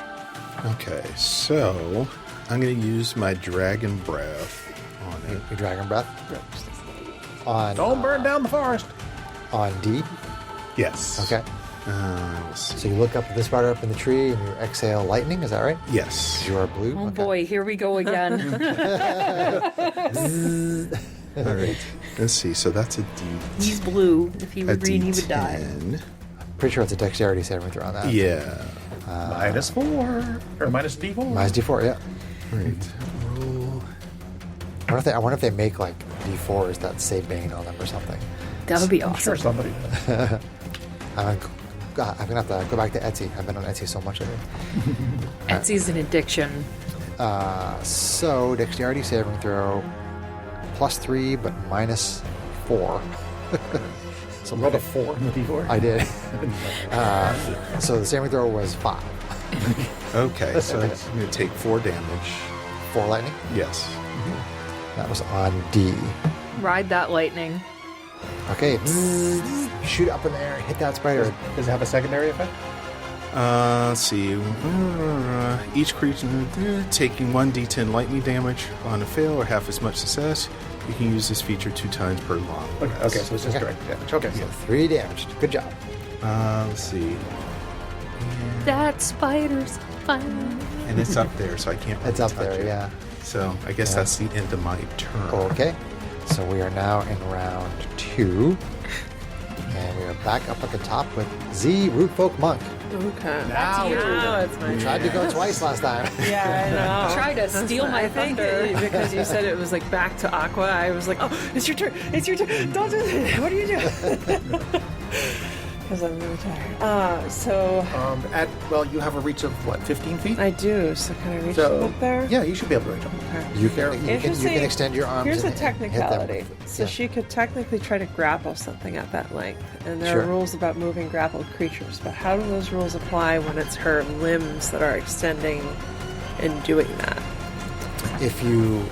Okay, so I'm going to use my Dragon Breath on it. Your Dragon Breath. On, Don't burn down the forest. on D. Yes. Okay. Let's see. So you look up at the spider up in the tree, and you exhale lightning. Is that right? Yes. You are blue. Oh Okay. boy, here we go again. All right. Let's see. So that's a D. He's blue. If he were A green, he would die. D10. Pretty sure it's a dexterity saving throw on that. Yeah. -4 or minus D4. Minus D4. Yeah. All right. Roll. I wonder if they make like D4s that say Bane on them or something. That would be I'm sure awesome. somebody does. God, I'm gonna have to go back to Etsy. I've been on Etsy so much lately. Etsy's an addiction. So dexterity saving throw +3 but -4. So Rolled a 4 in the D4. I did. So the saving throw was 5. Okay, so it's going to take 4 damage. 4 lightning. Yes. That was on D. Ride that lightning. Okay. Shoot up in the air and hit that spider. Does it have a secondary effect? Let's see. Each creature taking 1d10 lightning damage on a fail or half as much success. You can use this feature 2 times per long rest. Okay, so it's just direct damage. Okay. So 3 damaged. Good job. Let's see. That spider's fire. And it's up there, so I can't really It's up touch there, it. yeah. So I guess that's the end of my turn. Okay. So we are now in round 2. And we are back up at the top with Z, Rootfolk Monk. Okay. Now it's my You tried to go twice last time. Yeah, I know. Try to steal my I think thunder. because you said it was like back to Aqua, I was like, oh, it's your turn. It's your turn. Don't do it. What are you doing? Because I'm really tired. You have a reach of what, 15 feet? I do. So can I reach So, up there? Yeah, you should be able to reach them. Okay. You can Interesting. extend your arms. Here's a and hit them. technicality. So Yeah. she could technically try to grapple something at that length. And there Sure. are rules about moving grappled creatures. But how do those rules apply when it's her limbs that are extending and doing that? If you,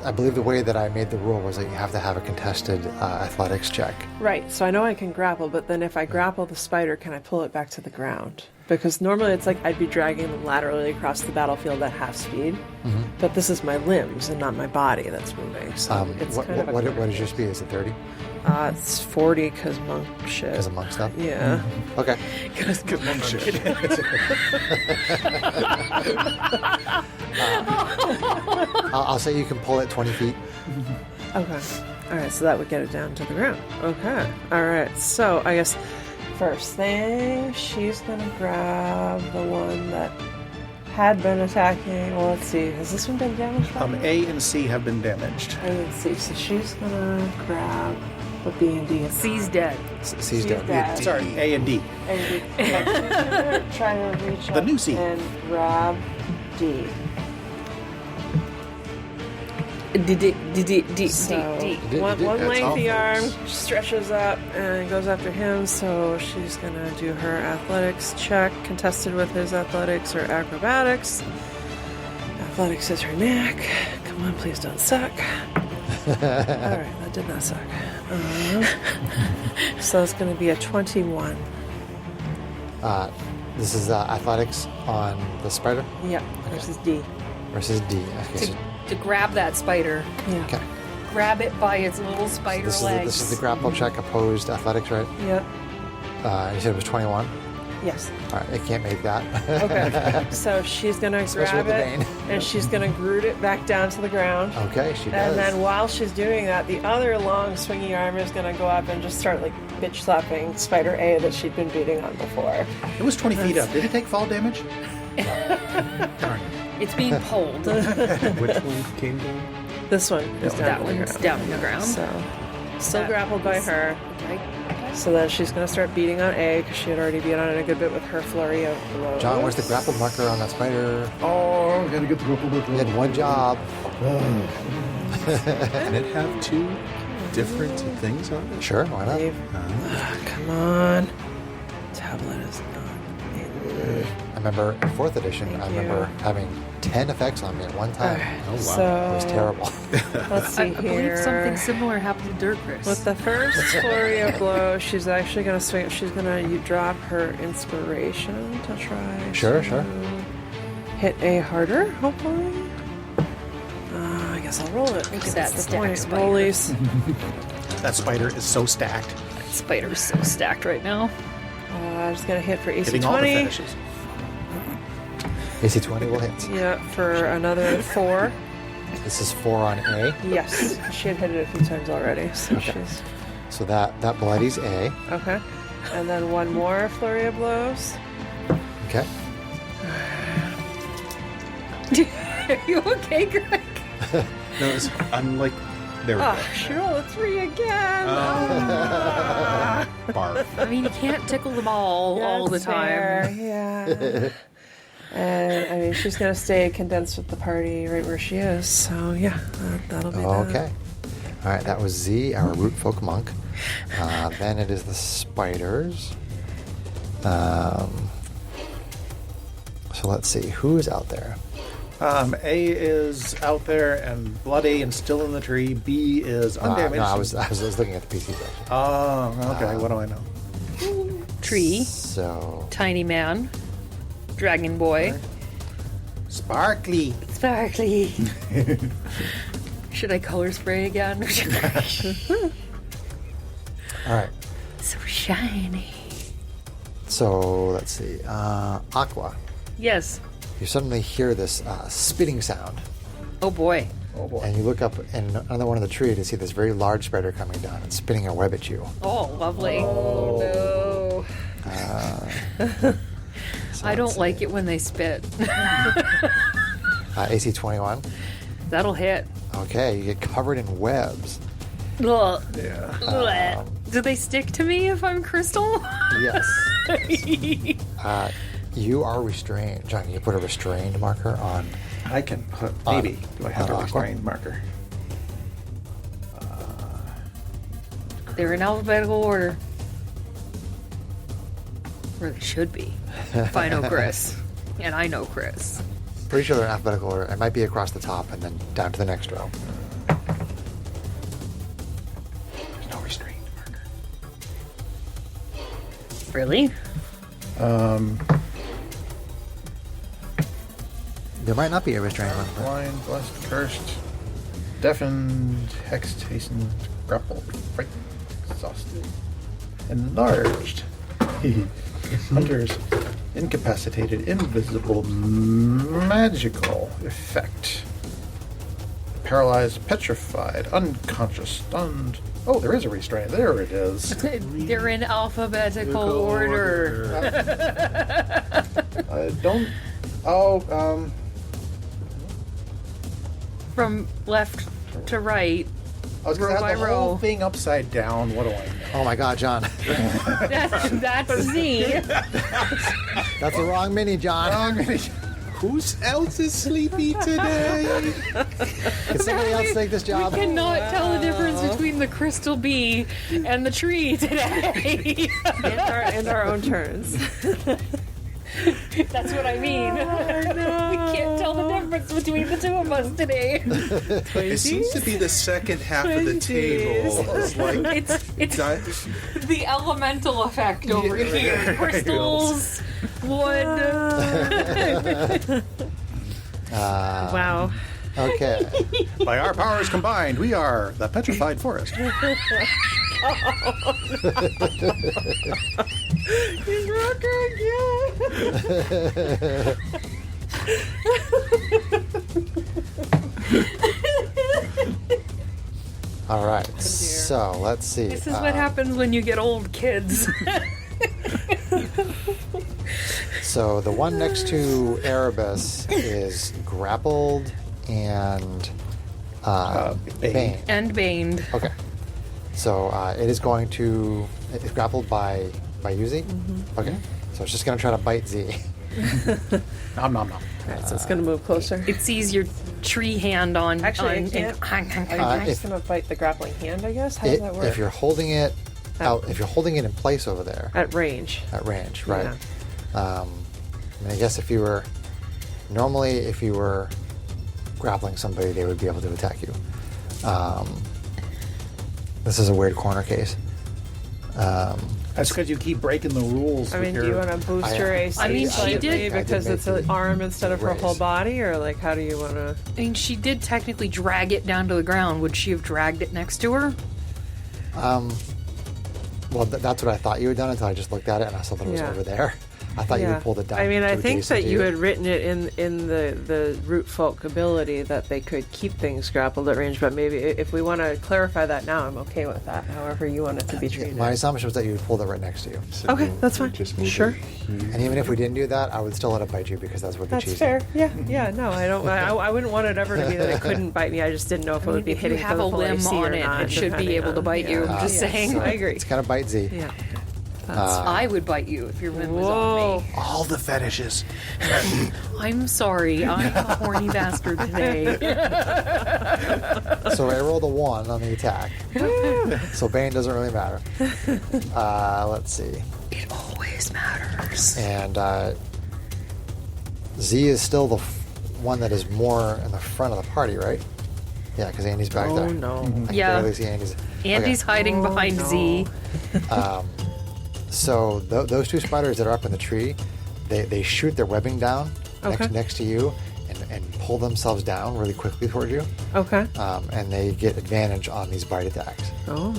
I believe the way that I made the rule was that you have to have a contested athletics check. Right. So I know I can grapple, but then if I grapple the spider, can I pull it back to the ground? Because normally it's like I'd be dragging them laterally across the battlefield at half speed. But this is my limbs and not my body that's moving. So it's kind of what is your speed? Is it 30? it's 40 because monk shit. Because of monk stuff? Yeah. Okay. Because monk shit. I'll say you can pull it 20 feet. Okay. All right. So that would get it down to the ground. Okay. All right. So I guess first thing, she's gonna grab the one that had been attacking. Well, let's see. Has this one been damaged? A and C have been damaged. A and C. So she's gonna grab the B and D. C's dead. C's dead. dead. Sorry, A and D. And D. She's gonna try to reach The up new C. and grab D. So one lengthy arm stretches up and goes after him, so she's gonna do her athletics check, contested with his athletics or acrobatics. Athletics is her neck. Come on, please don't suck. Alright, that did not suck. So it's gonna be a 21. This is athletics on the spider Yep, versus D. versus D. Okay, To grab that spider. Yeah. okay. Grab it by its little spider This legs. is the grapple check opposed athletics, right? Yep. You said it was 21. Yes. All right, it can't make that. Okay. So she's gonna Especially grab with the it, bane. and she's gonna groot it back down to the ground. Okay, she does. And then while she's doing that, the other long swingy arm is gonna go up and just start like bitch slapping Spider A that she'd been beating on before. It was 20 feet up. Did it take fall damage? Darn. It's being pulled. Which one came down? This one is down That on the one's ground. down on the ground. So still That grappled by is- her. So then she's gonna start beating on A because she had already beat on it a good bit with her flurry of blows. John, where's the grapple marker on that spider? Oh, gotta get the grapple marker. You had one job. Can it have 2 different things on it? Sure, why not? Dave. Come on. Tablet is not. I remember in 4th edition, Thank I remember you. having 10 effects on me at one time. Oh, wow. So It was terrible. let's see I believe here. something similar happened to Dirkris. With the first flurry of blows, she's actually going to swing. She's going to drop her inspiration to try. Sure, to sure. Hit A harder, hopefully. I guess I'll roll it. Look at that That's the stack point. spider. Rollies. That spider is so stacked. That spider's so stacked right now. I'm just going to hit for AC Hitting all the 20. finishes. AC 20 will hit. Yeah, for another 4. This is 4 on A. Yes, she had hit it a few times already. So she's So that bloodies A. okay. And then one more flurry of blows. Okay. Are you okay, Greg? No, I'm like, there we Oh, she rolled a 3 again. Ah. go. Barf. I mean, you can't tickle them all the That's time. fair, yeah. And I mean, she's gonna stay condensed with the party right where she is. So yeah, that'll be that. Okay. All right, that was Z, our root folk monk. Then it is the spiders. So let's see, who is out there? A is out there and bloody and still in the tree. B is undamaged. No, I was looking at the PC section. Oh, okay. What do I know? Tree, So tiny man, dragon boy. Sparkly. Sparkly. Should I color spray again? All right. So shiny. So let's see. Aqua, Yes. you suddenly hear this spitting sound. Oh boy. Oh boy. And you look up in another one of the tree to see this very large spider coming down and spinning a web at you. Oh, lovely. Oh no. I don't like it when they spit. AC 21. That'll hit. Okay, you get covered in webs. Ugh. Yeah. Do they stick to me if I'm crystal? Yes. You are restrained. John, can you put a restrained marker on? I can put, maybe. Do I have a Aqua? restrained marker? They're in alphabetical order. Or they should be. If I know Chris. And I know Chris. Pretty sure they're in alphabetical order. It might be across the top and then down to the next row. There's no restrained marker. Really? There might not be a restrained one. but- Blind, blessed, cursed, deafened, hexed, hastened, grappled, frightened, exhausted, enlarged. Hunters, incapacitated, invisible, magical effect. Paralyzed, petrified, unconscious, stunned. Oh, there is a restraint. There it is. They're in alphabetical order. Don't. Oh, From left to right. I was going Row to by have the row. whole thing upside down. What do I know? Oh my God, John. That's Z. That's the wrong mini, John. Who else is sleepy today? Can somebody else take this job? Cannot tell the difference between the crystal bee and the tree today. in our own turns. That's what I mean. We can't tell the difference between the two of us today. It seems to be the second half of the table. It's like It's the elemental effect over here. Crystals, wood. Wow. Okay. By our powers combined, we are the petrified forest. He's rocking again. All right. So let's see. This is what happens when you get old, kids. So the one next to Erebus is grappled and Bane. And baned. Okay. So it is going to. It's grappled by Yuzi? Mm-hmm. Okay. So it's just going to try to bite Z. Nom nom nom. All right, so it's going to move closer. It sees your tree hand on. Actually, on, it can't. if- It's going to bite the grappling hand, I guess. How does that work? If you're holding it out, if you're holding it in place over there At range. at range, right? Yeah. I mean, I guess if you were grappling somebody, they would be able to attack you. This is a weird corner case. That's because you keep breaking the rules. I mean, do you want to boost your AC I mean, she slightly did- because it's an arm instead of her whole raise. body, or like how do you want to? I mean, she did technically drag it down to the ground. Would she have dragged it next to her? Well, that's what I thought you had done until I just looked at it and I saw that it was Yeah. over there. I thought you had pulled it down. I mean, to I think adjacent that to you had written it in the root folk ability that they could keep things grappled at range, but maybe if we want to clarify that now, I'm okay with that. However you want it to be treated. My assumption was that you had pulled it right next to you. Okay, that's fine. Sure. And even if we didn't do that, I would still let it bite you because that's what the That's cheese. fair. Yeah. No, I don't. I wouldn't want it ever to be that it couldn't bite me. I just didn't know if it would be If you hitting have for a the full limb AC on or it, not, it should be depending able to on- bite you. yeah. I'm just saying. So I agree. It's gonna bite Z. Yeah. I would bite you if your limb was on me. all the fetishes. I'm sorry. I'm a horny bastard today. So I rolled a 1 on the attack. So Bane doesn't really matter. Let's see. It always matters. And Z is still the one that is more in the front of the party, right? Yeah, because Andy's back Oh there. no. I can Yeah. barely see Andy's. Andy's hiding behind no. Z. So those two spiders that are up in the tree, they shoot their webbing down Okay. next to you and pull themselves down really quickly towards you, Okay. and they get advantage on these bite attacks. Oh,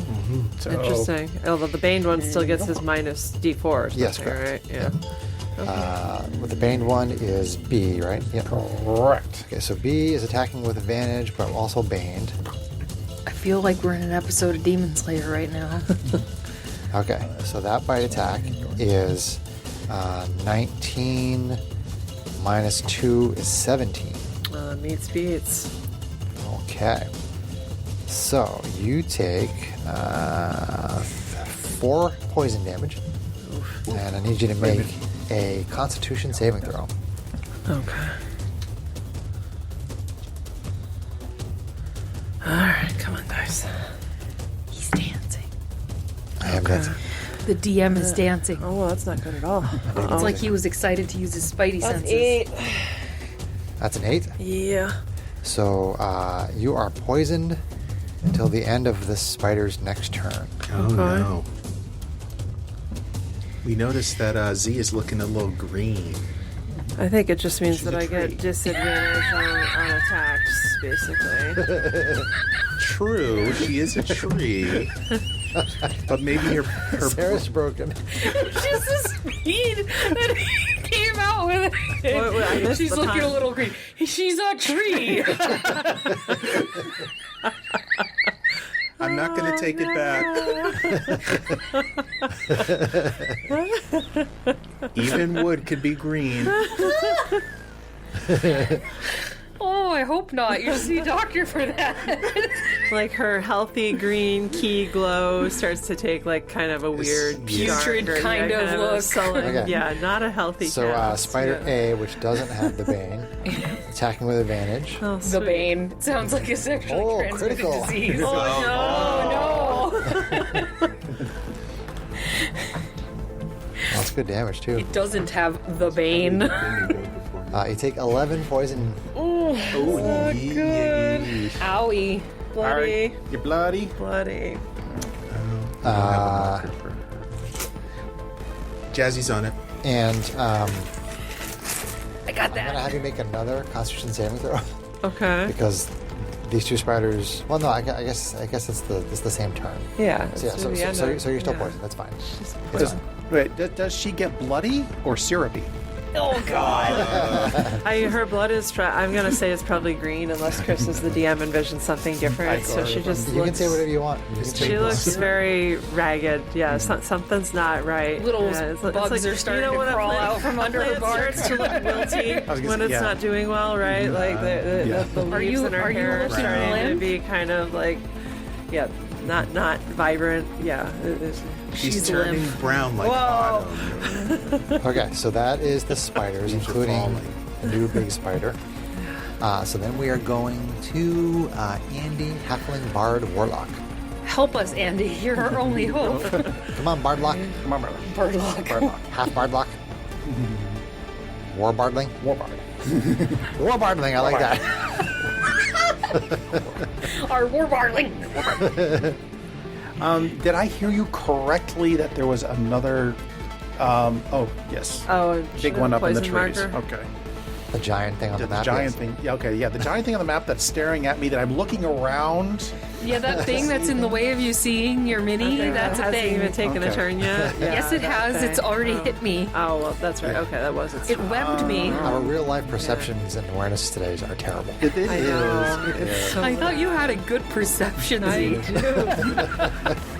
So, interesting. Although the Baned one still gets his minus D4 or something, Yes, correct. right? Yeah. With the Baned one is B, right? Yep. Correct. Okay, so B is attacking with advantage, but also Baned. I feel like we're in an episode of Demon Slayer right now. Okay, so that bite attack is 19 minus 2 is 17. Meets beats. Okay. So you take 4 poison damage, and I need you to make a Constitution saving throw. Okay. Alright, come on, guys. He's dancing. I am dancing. The DM is dancing. Oh, well, that's not good at all. It's like he was excited to use his spidey senses. 8. That's an 8. Yeah. So you are poisoned until the end of the spider's next turn. Oh no. We noticed that Z is looking a little green. I think it just means She's that a I tree. get disadvantage on attacks, basically. True, she is a tree. But maybe her Sarah's broken. Just the speed that he came out with it. Wait, I missed She's the looking time. a little green. She's a tree. I'm not going to take it back. Even wood could be green. Oh, I hope not. You see a doctor for that. Like her healthy green key glow starts to take like kind of a weird putrid darker, kind of a look. sullen, Okay. Yeah, not a healthy So cast. Spider Yeah. A, which doesn't have the Bane, attacking with advantage. Oh, The sweet. Bane. It sounds like a sexually Oh, transmitted critical. disease. Oh, no. That's good damage too. It doesn't have the Bane. You take 11 poison. Oh, good. Owie. Bloody. You're bloody. Bloody. Jazzy's on it. And I got I'm gonna that. have you make another Constitution saving throw Okay. because these two spiders. Well, no, I guess it's the same turn. Yeah. So, yeah, it's so, the so, end so, of- so you're still yeah. poisoned. That's fine. It's Does, fine. wait, does she get bloody or syrupy? Oh, God. Her blood is. I'm gonna say it's probably green, unless Chris is the DM envisions something different. So she just You can looks. say whatever you want. You can She say looks very ragged. Yeah, something's not right. Little yeah, it's bugs like, are starting to when a crawl plant- out from under her plant bark. starts to look wilty gonna when say, it's yeah. not doing well, right? Like the Are leaves you- in her are you hair are looking starting to limp? be kind of like, yeah, not vibrant. Yeah, She's limp. turning brown like Whoa. autumn. Okay, so that is the spiders, Leaves are including falling. the new big spider. So then we are going to Andy, Halfling Bard Warlock. Help us, Andy. You're our only hope. Come on, Bardlock. Come on, brother. Birdlock. Half Bardlock. War Bardling. War bard. War Bardling, I like that. Our war barling. Did I hear you correctly that there was another? Oh, yes. Oh, Big one up in the poison trees. marker. Okay. The giant thing on the The map. giant yes. thing. Yeah, okay. Yeah, the giant thing on the map that's staring at me. That I'm looking around. Yeah, that thing that's in the way of you seeing your mini, that's a hasn't thing. even taken a Okay. turn yet. Yes, Yeah, it that has. thing. It's already Oh. hit me. Oh well, that's right. Okay, that was its. It webbed me. Our real life perceptions and awareness today are terrible. It I know. is. It's so I thought you had a good perception, I Z. do.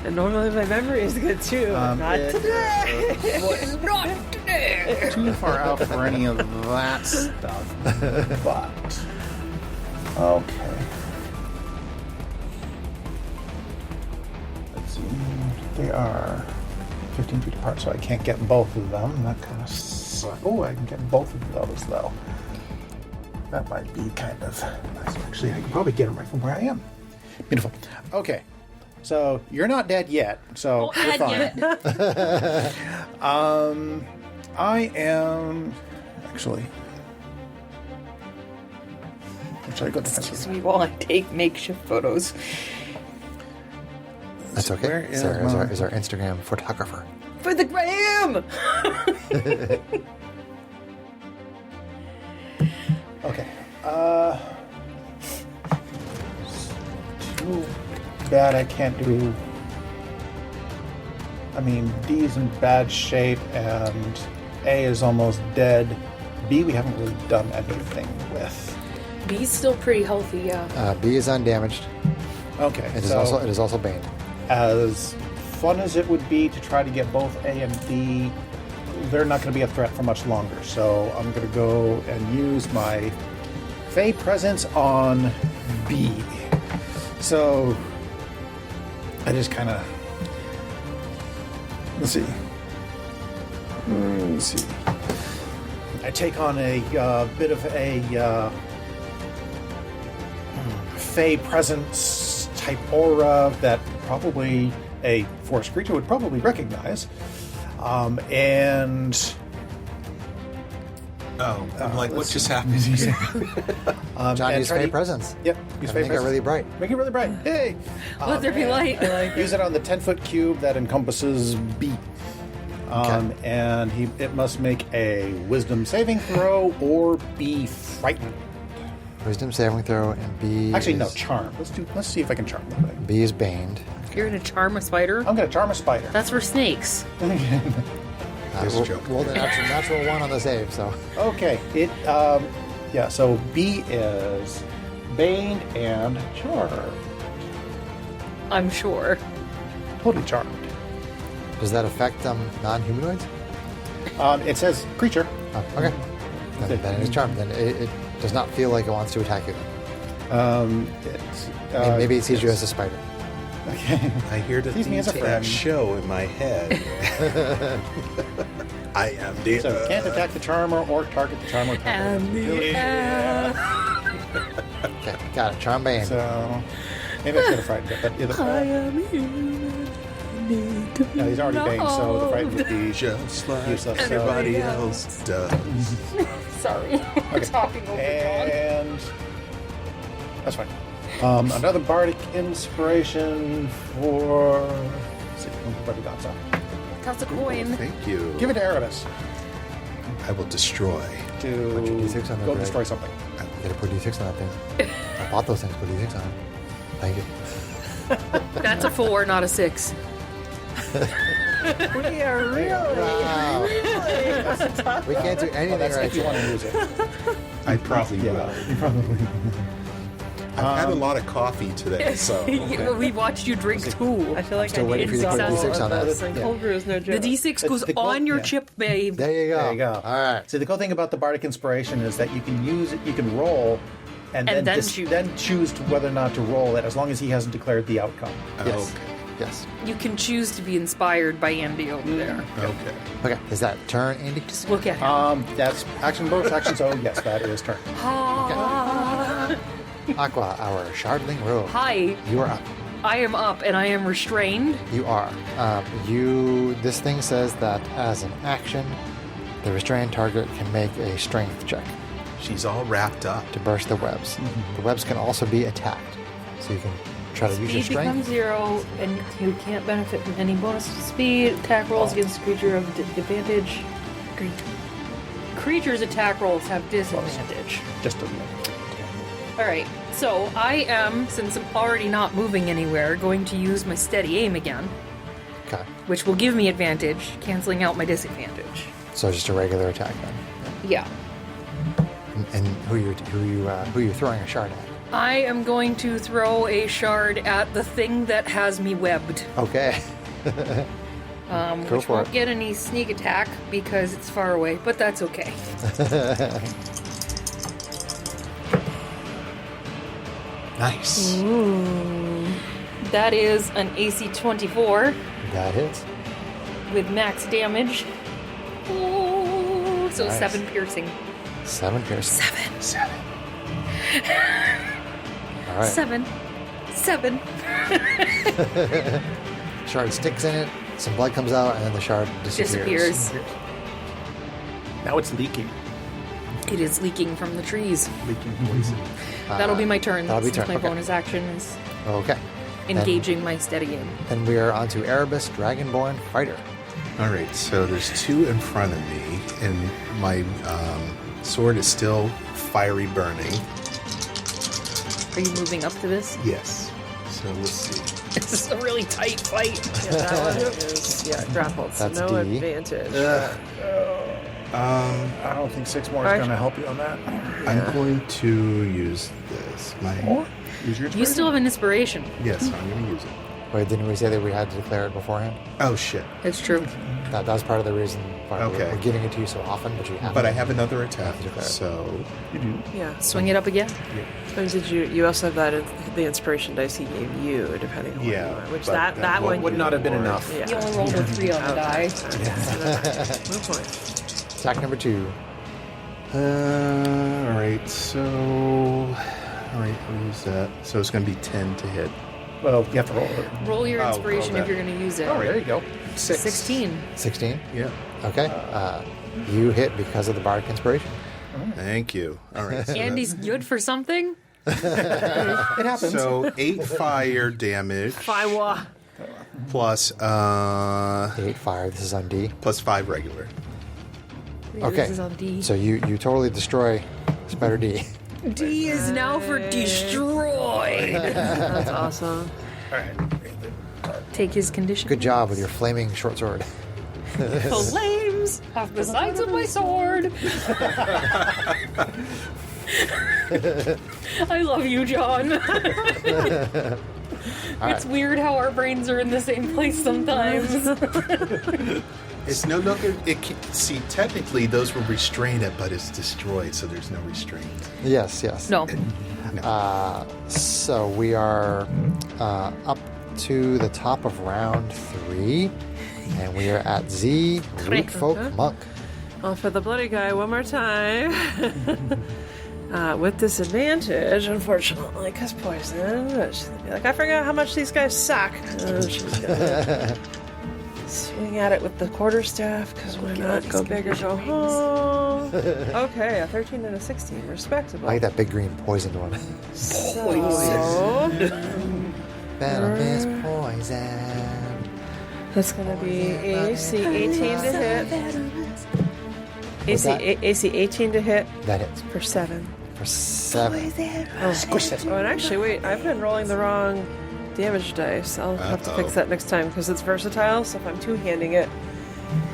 And normally my memory is good too. but not today. Not today. Too far out for any of that stuff. But okay. Let's see. They are 15 feet apart, so I can't get both of them. That kind of sucks. Oh, I can get both of those though. That might be kind of nice. Actually, I can probably get them right from where I am. Beautiful. Okay. So you're not dead yet, so you're fine. I am actually. Should I go defensive? Excuse me while I take makeshift photos. That's okay. Where is Sarah my- is our Instagram photographer. For the gram! Okay. Too bad I can't do. I mean, D's in bad shape, and A is almost dead. B we haven't really done anything with. B's still pretty healthy, yeah. B is undamaged. Okay, It is so also baned. as fun as it would be to try to get both A and B, they're not going to be a threat for much longer. So I'm going to go and use my Fey Presence on B. So I just kind of let's see. I take on a bit of a Fey Presence type aura that probably a forest creature would probably recognize. And I'm like, what just happened? John and used try Fey to- Presence. Yep, use Fey Make it Presence. really bright. Make it really bright. Hey! Let there be and light. Use it on the 10-foot cube that encompasses B. And it must make a Wisdom saving throw or be frightened. Wisdom saving throw, and B. Actually, no, is, charm. Let's see if I can charm the thing. B is baned. You're gonna charm a spider? I'm going to charm a spider. That's for snakes. Just We'll joking. roll the natural one on the save. So Okay, so B is baned and charmed. I'm sure. Totally charmed. does that affect non-humanoids? It says creature. Oh, okay. Then it is charmed. Then it does not feel like it wants to attack you. Maybe it sees you as a spider. Okay. I hear the Sees me as a theme to friend. that show in my head. I am the. So can't attack the charmer or target the charmer. Okay, got it. Charm bane. So maybe it's gonna frighten it, but no, he's already banged, so the frighten would be just like useless. everybody else does. Sorry. We're talking over John. And that's fine. Another bardic inspiration for. Let's see, what we got? So Toss a coin. Thank you. give it to Erebus I will destroy. to D6 on the go break. destroy something. Get a put D6 on that thing. I bought those things. Put D6 on it. Thank you. That's a 4, not a 6. We are really. Wow. We can't do anything That's right if you want now. to use it. I probably will. you probably. I've had a lot of coffee today, so. We watched you drink too. I feel like still I waiting need for you to put some D6 on of that. this, and Yeah. cold brew is no The joke. D6 goes the cold- on your yeah. chip, babe. There you go. There you go. All right. See, the cool thing about the bardic inspiration is that you can use it, you can roll, and then choose. then choose to whether or not to roll it, as long as he hasn't declared the outcome. Yes. Okay. Yes. You can choose to be inspired by Andy over there. Okay. Okay. Is that turn, Andy? Just look at him. That's action, bonus action, so yes, that is turn. Aqua, our shardling rogue. Hi, You are up. I am up and I am restrained. You are. This thing says that as an action, the restrained target can make a strength check She's all wrapped up. to burst the webs. The webs can also be attacked, so you can try to use your Speed becomes strength. 0, and you can't benefit from any bonus to speed. Attack rolls against a creature of advantage. Creatures' attack rolls have disadvantage. Just a Alright, so I am, since I'm already not moving anywhere, going to use my steady aim again, Okay. which will give me advantage, canceling out my disadvantage. So just a regular attack then. Yeah. And who you throwing a shard at? I am going to throw a shard at the thing that has me webbed. Okay. Go Which for won't it. get any sneak attack because it's far away, but that's okay. Nice. That is an AC 24 That hits. with max damage. Ooh, so Nice. 7 piercing. 7 piercing. 7. All right. 7. 7. Shard sticks in it. Some blood comes out, and then the shard disappears. now it's leaking. It is leaking from the trees. Leaking poison. That'll be my turn. that'll be since turn, my okay. bonus action is Okay. engaging my steady aim. Then we are on to Erebus, Dragonborn Fighter. All right, so there's two in front of me, and my Sword is still fiery burning. Are you moving up to this? Yes. So let's see. This is a really tight fight. Yeah, that one is grappled, so That's no D. advantage. I don't think 6 more is going to help you on that. I'm going to use this. Use your You still have an inspiration. Yes, I'm going to use it. Wait, didn't we say that we had to declare it beforehand? Oh, shit. It's true. That was part of the reason why Okay. we're giving it to you so often, but you have But I have another attack, declare it. so... You do. Yeah. Swing it up again. And did you also have the inspiration dice he gave you, depending on what Yeah, you want, which but that that one Would not have been enough. Yeah. You only rolled a 3 on the die. No point. Attack number 2. Alright, so... Alright, what is that? So it's going to be 10 to hit. Well, you have to roll it. Roll your Oh, inspiration roll if you're going to use it. Oh, there you go. 16. 16? Yeah. Okay. You hit because of the bardic inspiration. Thank you. Alright. So Andy's good for something? It happens. So 8 fire damage Fiwa. plus 8 fire. This is on D. plus 5 regular. Okay. This is on D. So you totally destroy Spider D. D is now for destroyed. That's awesome. All right. Take his condition. Good job with your flaming short sword. Flames off the sides of my sword. I love you, John. It's weird how our brains are in the same place sometimes. It's no longer... See, technically, those will restrain it, but it's destroyed, so there's no restraint. Yes, yes. No. So we are up to the top of round 3, and we are at Z, Root Folk Monk. Well, for the bloody guy, one more time. With disadvantage, unfortunately, because poison. She's gonna be like, I forgot how much these guys suck. She's gonna swing at it with the quarterstaff, because why not? Go big or go home. Okay, a 13 and a 16, respectable. I like that big green poisoned one. So, Venomous poison. that's going to be AC 18 to hit. AC 18 to hit That hits for 7. for 7. Squish that. Oh, and actually, wait, I've been rolling the wrong damage dice. I'll have to fix that next time because it's versatile. So if I'm two-handing it,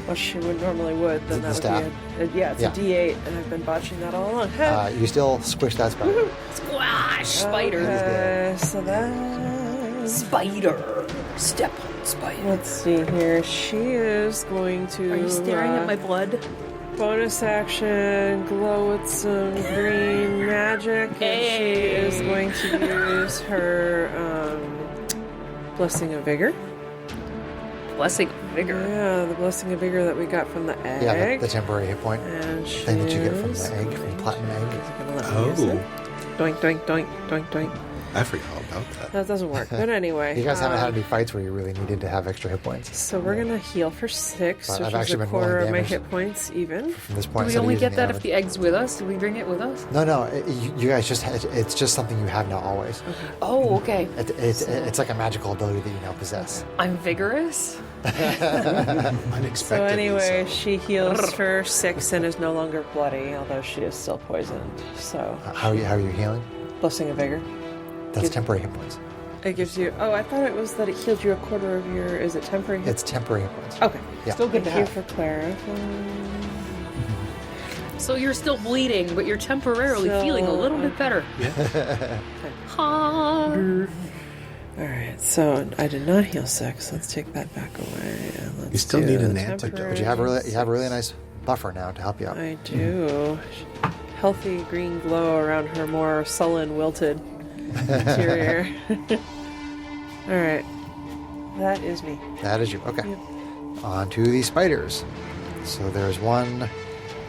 which you normally would, then Is it that the would be it's a D8, and I've been botching that all along. You still squish that spider. Squash! Spider. Okay, so that... Spider. Step on spider. Let's see here. She is going to... Are you staring at my blood? Bonus action, glow with some green magic, and she is going to use her Blessing of Vigor. Blessing of vigor. Yeah, the Blessing of Vigor that we got from the egg. Yeah, the temporary hit point And thing that you get from she's the egg, from platinum egg. gonna let me use it. Doink, doink, doink, doink, doink. I forgot all about that. That doesn't work. But anyway. You guys haven't had any fights where you really needed to have extra hit points. So we're going to heal for 6, But which I've is actually a been quarter rolling of my damage. hit points even. From this Do point, we instead of only using get that if average. the egg's with us? Do we bring it with us? No, you guys just it's just something you have now always. Oh, okay. It's like a magical ability that you now possess. I'm vigorous. Unexpectedly. So anyway, so. she heals for 6 and is no longer bloody, although she is still poisoned. So, How are you healing? Blessing of Vigor. That's temporary hit points. It gives you... Oh, I thought it was that it healed you a quarter of your... Is it temporary hit? It's temporary hit points. Okay. Yeah. Still good to Thank you have. for clarifying. So you're still bleeding, but you're temporarily So- feeling a little bit better. Ha. Alright, so I did not heal 6. Let's take that back away. And let's You still do need an temporary. antidote. But you have a really nice buffer now to help you out. I do. Healthy green glow around her more sullen, wilted interior. Alright. That is me. That is you. Okay. Yep. On to the spiders. So there's one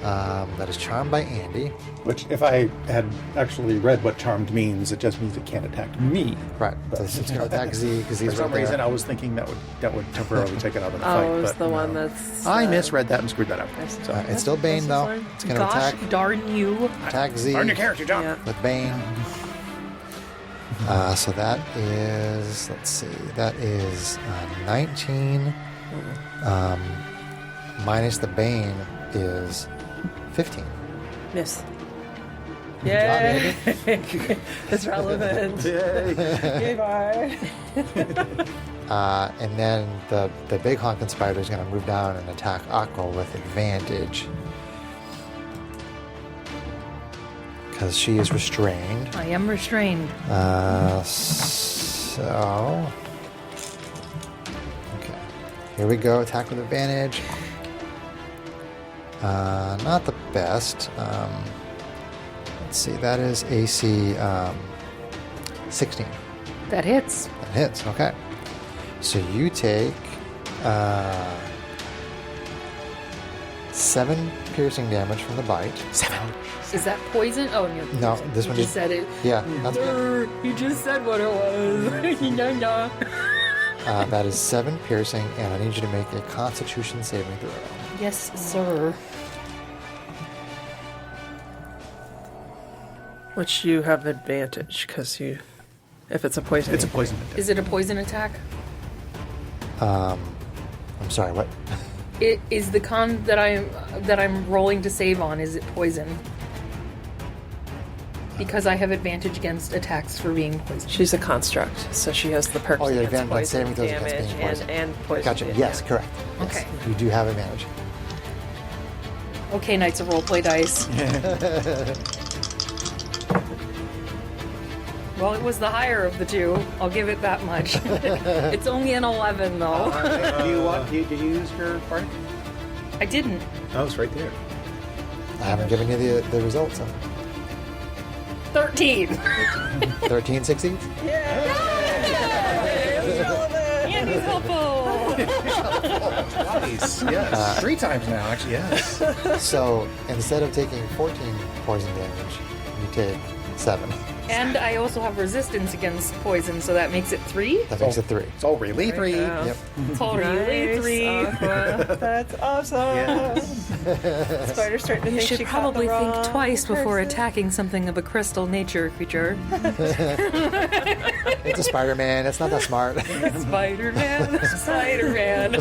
that is charmed by Andy. Which, if I had actually read what charmed means, it just means it can't attack me. Right. So it's going to attack Z because For he's some right reason, there. I was thinking that would temporarily take it out of the fight. Oh, it was but the no. one that's... I misread that and screwed that up. So, It's still Bane though. fine. It's going to Gosh attack darn you. Z Learn your character, John. Yeah. with Bane. So that is, let's see, that is 19 minus the Bane is 15. Miss. Good Yay! job, Andy. It's relevant. Yay, bye. And then the big honking spider is going to move down and attack Aqua with advantage. Because she is restrained. I am restrained. So... Okay. Here we go. Attack with advantage. Not the best. Let's see. That is AC 16. That hits. That hits. Okay. So you take 7 piercing damage from the bite. 7. Is that poison? Oh, no. No, this one You just is- said it. Yeah, that's You just said what it was. No. that is 7 piercing, and I need you to make a Constitution saving throw. Yes, sir. Which you have advantage, because if it's a poison. It's a poison attack. Is it a poison attack? I'm sorry. What? It is the con that I'm rolling to save on. Is it poison? Because I have advantage against attacks for being poisoned. She's a construct, so she has the perks Oh, yeah, against advantage on poison saving throws against damage being poisoned. and poison. Gotcha. Yes, correct. Yes. Okay. You do have advantage. Okay, Knights of Roleplay dice. Well, it was the higher of the two. I'll give it that much. It's only an 11, though. Do you want? Did you use your party? I didn't. Oh, it's right there. I haven't given you the results. So 13. 13 succeeds. Andy's helpful. Nice. Yes. 3 times now, actually. Yes. So instead of taking 14 poison damage, you take 7. And I also have resistance against poison, so that makes it 3. That makes it 3. It's all really 3. go. Yep. It's already 3. Aqua. That's awesome. Spider's starting to You think should she probably caught the think wrong twice before person. attacking something of a crystal nature creature. It's a Spider-Man. It's not that smart. Spider-Man. Spider-Man.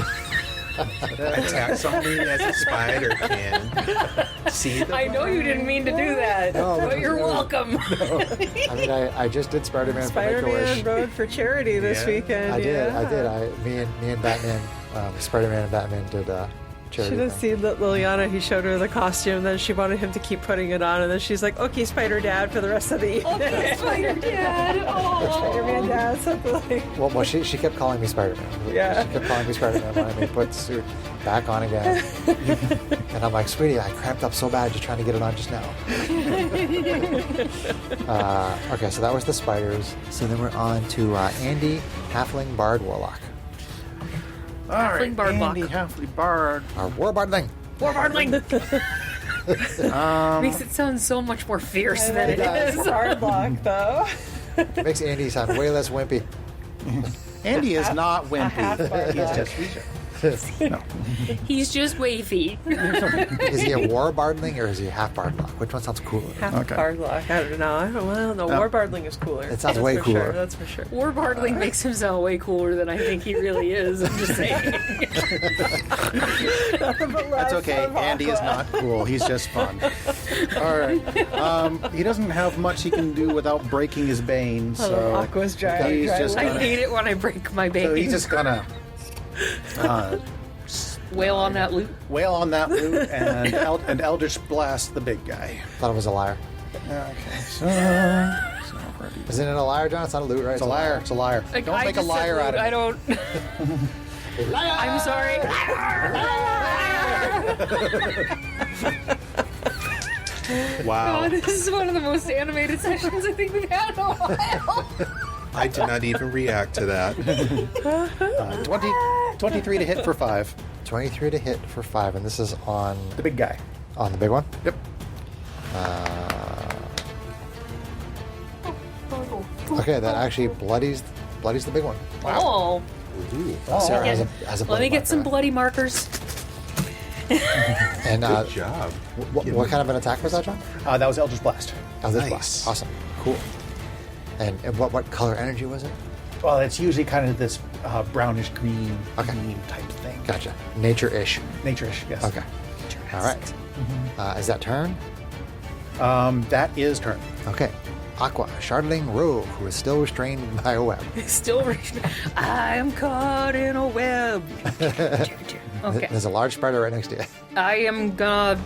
Attack something as a spider can. See the I know you didn't mean to do that, No, but you're no. welcome. I mean, I just did Spider-Man for Spider-Man Make-A-Wish. rode for charity this Yeah. weekend. I did. yeah. Me and Batman, Spider-Man and Batman did charity Should have thing. seen that Liliana, he showed her the costume, then she wanted him to keep putting it on, and then she's like, okay, Spider Dad for the rest of the evening. Spider-Dad. Oh. Spider-Man Dad, something like Well, she kept calling me Spider-Man. Yeah. She kept calling me Spider-Man. Wanted me to put the suit back on again. And I'm like, sweetie, I cramped up so bad just trying to get it on just now. Okay, so that was the spiders. So then we're on to Andy, Halfling Bard Warlock. All right, Halfling Bard Andy, Lock. Halfling Bard. Our War Bardling. Warbardling. Makes it sound so much more fierce than it that. is. Hard block, though. Makes Andy sound way less wimpy. Andy is not wimpy. half Bard He's Lock. just He's just wavy. Is he a War Bardling or is he a half Bardlock? Which one sounds cooler? Half Okay. hard block. I don't know. Well, no, War Bardling is cooler. It sounds That's way for cooler. Sure. That's for sure. Warbardling makes him sound way cooler than I think he really is. I'm just saying. That's okay. Andy is not cool. He's just fun. All right. He doesn't have much he can do without breaking his bane, so Aqua's dry. he's dry just I lip. gonna. hate it when I break my So he's bane. just gonna Wail on that loot. wail on that loot and Eldritch Blast the big guy. Thought it was a liar. Okay, so Isn't it a liar, John? It's not a loot, right? it's a liar. It's a liar. Like, Don't I make a just said liar loot. out of I it. don't. I'm sorry. Wow. Oh, this is one of the most animated sessions I think we've had in a while. I did not even react to that. 23 to hit for 5. 23 to hit for 5, and this is on The big guy. the big one. Yep. Okay, that actually bloodies the big one. Oh, Sarah has a let bloody me get mark some on it. bloody markers. And Good job. what kind of an attack was that, John? That was Eldritch Blast. Oh, this Nice. blast. Awesome. Cool. And what color energy was it? Well, it's usually kind of this brownish green, Okay. green type thing. Gotcha. Nature-ish. Nature-ish, yes. Okay. All right. Is that turn? That is turn. Okay. Aqua, Shardling Rogue, who is still restrained by a web. Still, I am caught in a web. Okay. There's a large spider right next to you. I am gonna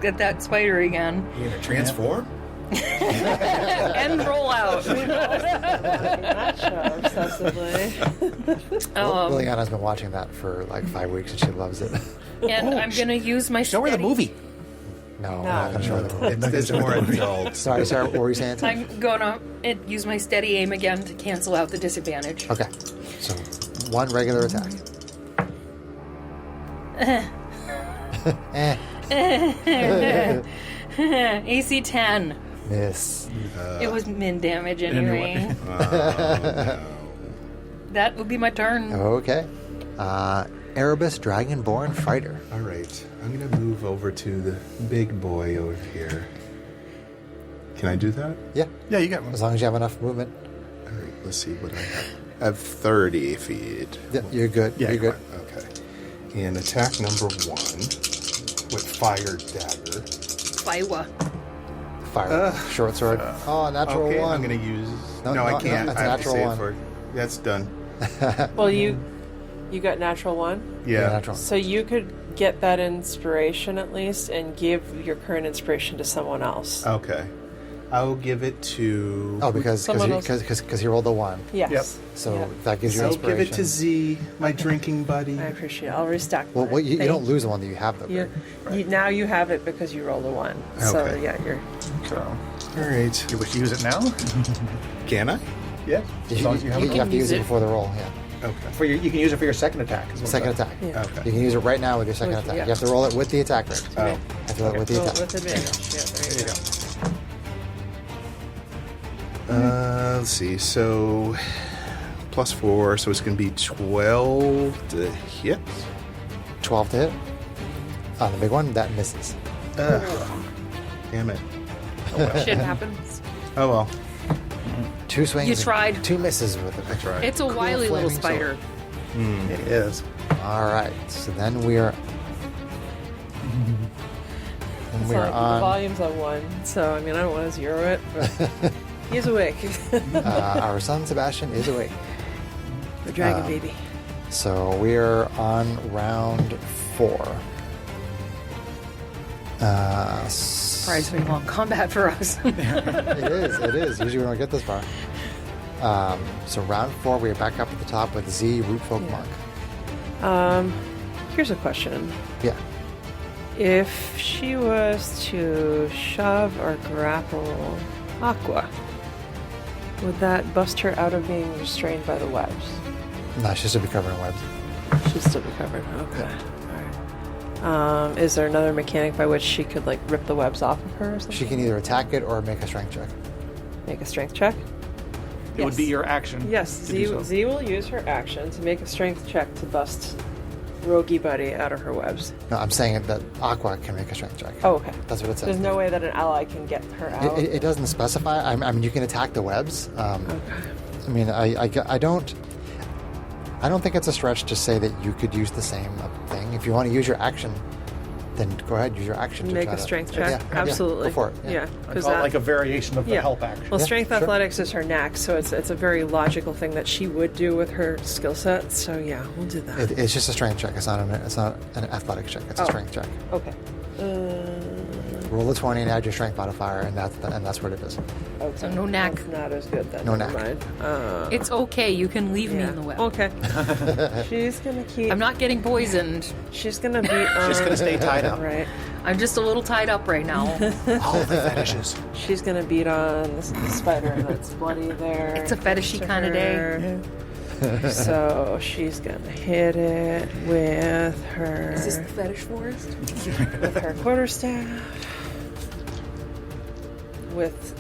get that spider again You gonna transform? and roll out. Matcha obsessively. Liliana's been watching that for like 5 weeks and she loves it. And I'm gonna use my Show her the steady- movie. No, I'm not going to show her the movie. It's more adult. Sorry, what were you saying? Tim? I'm gonna use my steady aim again to cancel out the disadvantage. Okay. So, one regular attack. AC 10. Miss. It was min damage anyway. That would be my turn. Okay. Erebus Dragonborn Fighter. All right, I'm gonna move over to the big boy over here. Can I do that? Yeah. Yeah, you got one. As long as you have enough movement. All right, let's see what I have. I have 30 feet. Yeah, you're good. Yeah, you're good. Okay. And attack number 1 with fire dagger. Fiwa. Fire. Short sword. Natural Okay, one. I'm gonna use. No, No, I no, can't. that's I a have to natural save one. for. That's done. Well, you got natural 1, Yeah. Natural. so you could get that inspiration at least and give your current inspiration to someone else. Okay. I'll give it to. Oh, because Someone else. he rolled a 1. Yes. Yep. So Yeah. that gives you I'll inspiration. give it to Z, my drinking buddy. I appreciate it. I'll restack. Well, mine. you Thank don't lose the one that you have, though. You, Greg. now you have it because you rolled a 1. So Okay. yeah, you're. So, All right. you wish to use it now? Can I? Yeah. As long as you have You it. have to use use it it. before the roll, yeah. For your, you can use it for your second attack. is what Second I'm saying. attack. Yeah. Okay. You can use it right now with your second With- attack. yeah. You have to roll it with the attack rate. Oh. You have to roll it with the Roll it attack. with advantage. Yeah, there you go. Let's see. So +4, so it's going to be 12 to hit. 12 to hit. On the big one, that misses. Damn it. Shit happens. Oh well. 2 swings. You and tried. 2 misses with it. That's right. It's a wily little flaming spider. It is. All right. So then we are. Then we So are the on. volume's on 1, so I mean I don't want to zero it, but he's awake. Our son Sebastian is awake. The dragon baby. So we're on round 4. Surprisingly long combat for us. It is. Usually we don't get this far. So round 4, we are back up at the top with Z, Rootfolk Monk. Here's a question. Yeah. If she was to shove or grapple Aqua, would that bust her out of being restrained by the webs? No, she should be covered in webs. She'd still be covered. Okay. Alright. Is there another mechanic by which she could like rip the webs off of her or something? She can either attack it or make a strength check. Make a strength check? It would be your action. Yes, to do so. Z will use her action to make a strength check to bust Rogie Buddy out of her webs. No, I'm saying that Aqua can make a strength check. Oh, okay. That's what it says. There's no way that an ally can get her out. It doesn't specify. I mean, you can attack the webs. I mean, I don't think it's a stretch to say that you could use the same thing. If you want to use your action, then go ahead, use your action to Make try a to- strength check. Yeah, Absolutely. go for it. Yeah. I call it like a variation of the help action. Well, Yeah, strength sure. athletics is her knack, so it's a very logical thing that she would do with her skill set. So yeah, we'll do that. It's just a strength check. It's not an athletics check. It's a strength check. Okay. Roll a 20 and add your strength modifier, and that's what it is. Okay. So no knack. That's not as good then. No Never knack. mind. It's okay. You can leave me Yeah. in the web. Okay. She's gonna keep. I'm not getting poisoned. She's gonna beat. On, She's gonna stay tied up. Right. I'm just a little tied up right now. All the fetishes. She's gonna beat on the spider that's bloody there. It's a fetishy to kind of day. her. So she's gonna hit it with her. Is this the fetish forest? With her quarterstaff.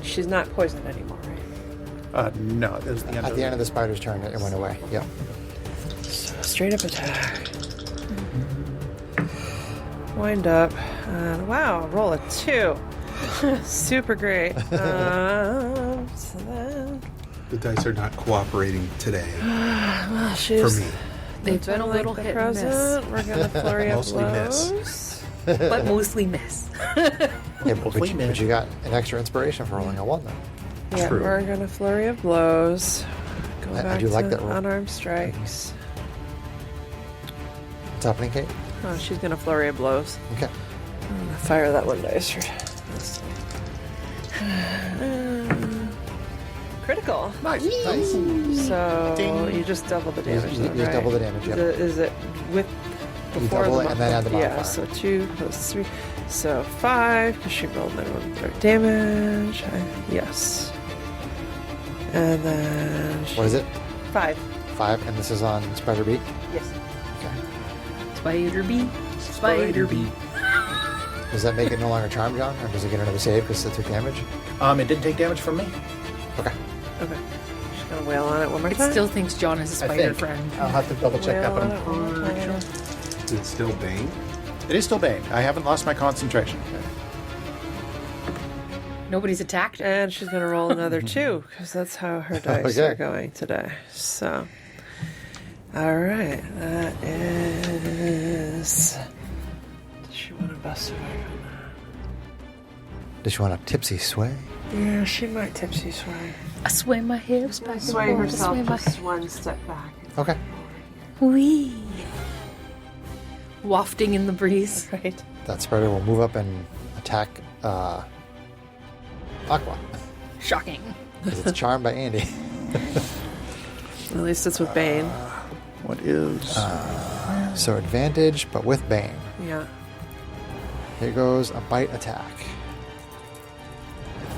She's not poisoned anymore, right? No, it was the end At of the end of the spider's turn, it went away. Yeah. So straight up attack. Wind up. Wow, roll a 2. Super great. So then, The dice are not cooperating today well, for she's me. They've been a little the hit and miss. present. We're gonna flurry of Mostly miss. blows. but mostly miss. Yeah, but Hopefully you got an extra inspiration for rolling a 1 then. Yeah, True. we're gonna flurry of blows. Go I back do like to that roll. unarmed strikes. What's happening, Kate? Oh, she's gonna flurry of blows. Okay. I'm gonna fire that one dice for this. Critical. Nice. So Ding. you just double the damage. You though, just right? double the damage, yep. Is it with before double the it and then add the Yeah, modifier. so 2 plus 3. So 5, because she rolled minimum direct damage. Yes. And then What is it? 5. 5, and this is on Spider Beat? Yes. Okay. Spider bee. Spider bee. Does that make it no longer charmed, John? Or does it get another save because it took damage? It didn't take damage from me. Okay. Okay. Just gonna wail on it one more It time. still thinks John is a I spider think. friend. I'll have to double check that, Wail but on it one I'm more pretty sure. time. Is it still Bane? It is still Bane. I haven't lost my concentration. Nobody's attacked her. And she's gonna roll another 2, because that's how her dice Okay. are going today. So, all right, that is. Does she want to bust away from Does she want a tipsy sway? that? Yeah, she might tipsy sway. I sway my hips back and Sway forth. herself Sway my just one step back. Okay. Wee. Wafting in the breeze. Right. That spider will move up and attack Aqua. Shocking. Because it's charmed by Andy. At least it's with Bane. What is... So advantage, but with Bane. Yeah. Here goes a bite attack.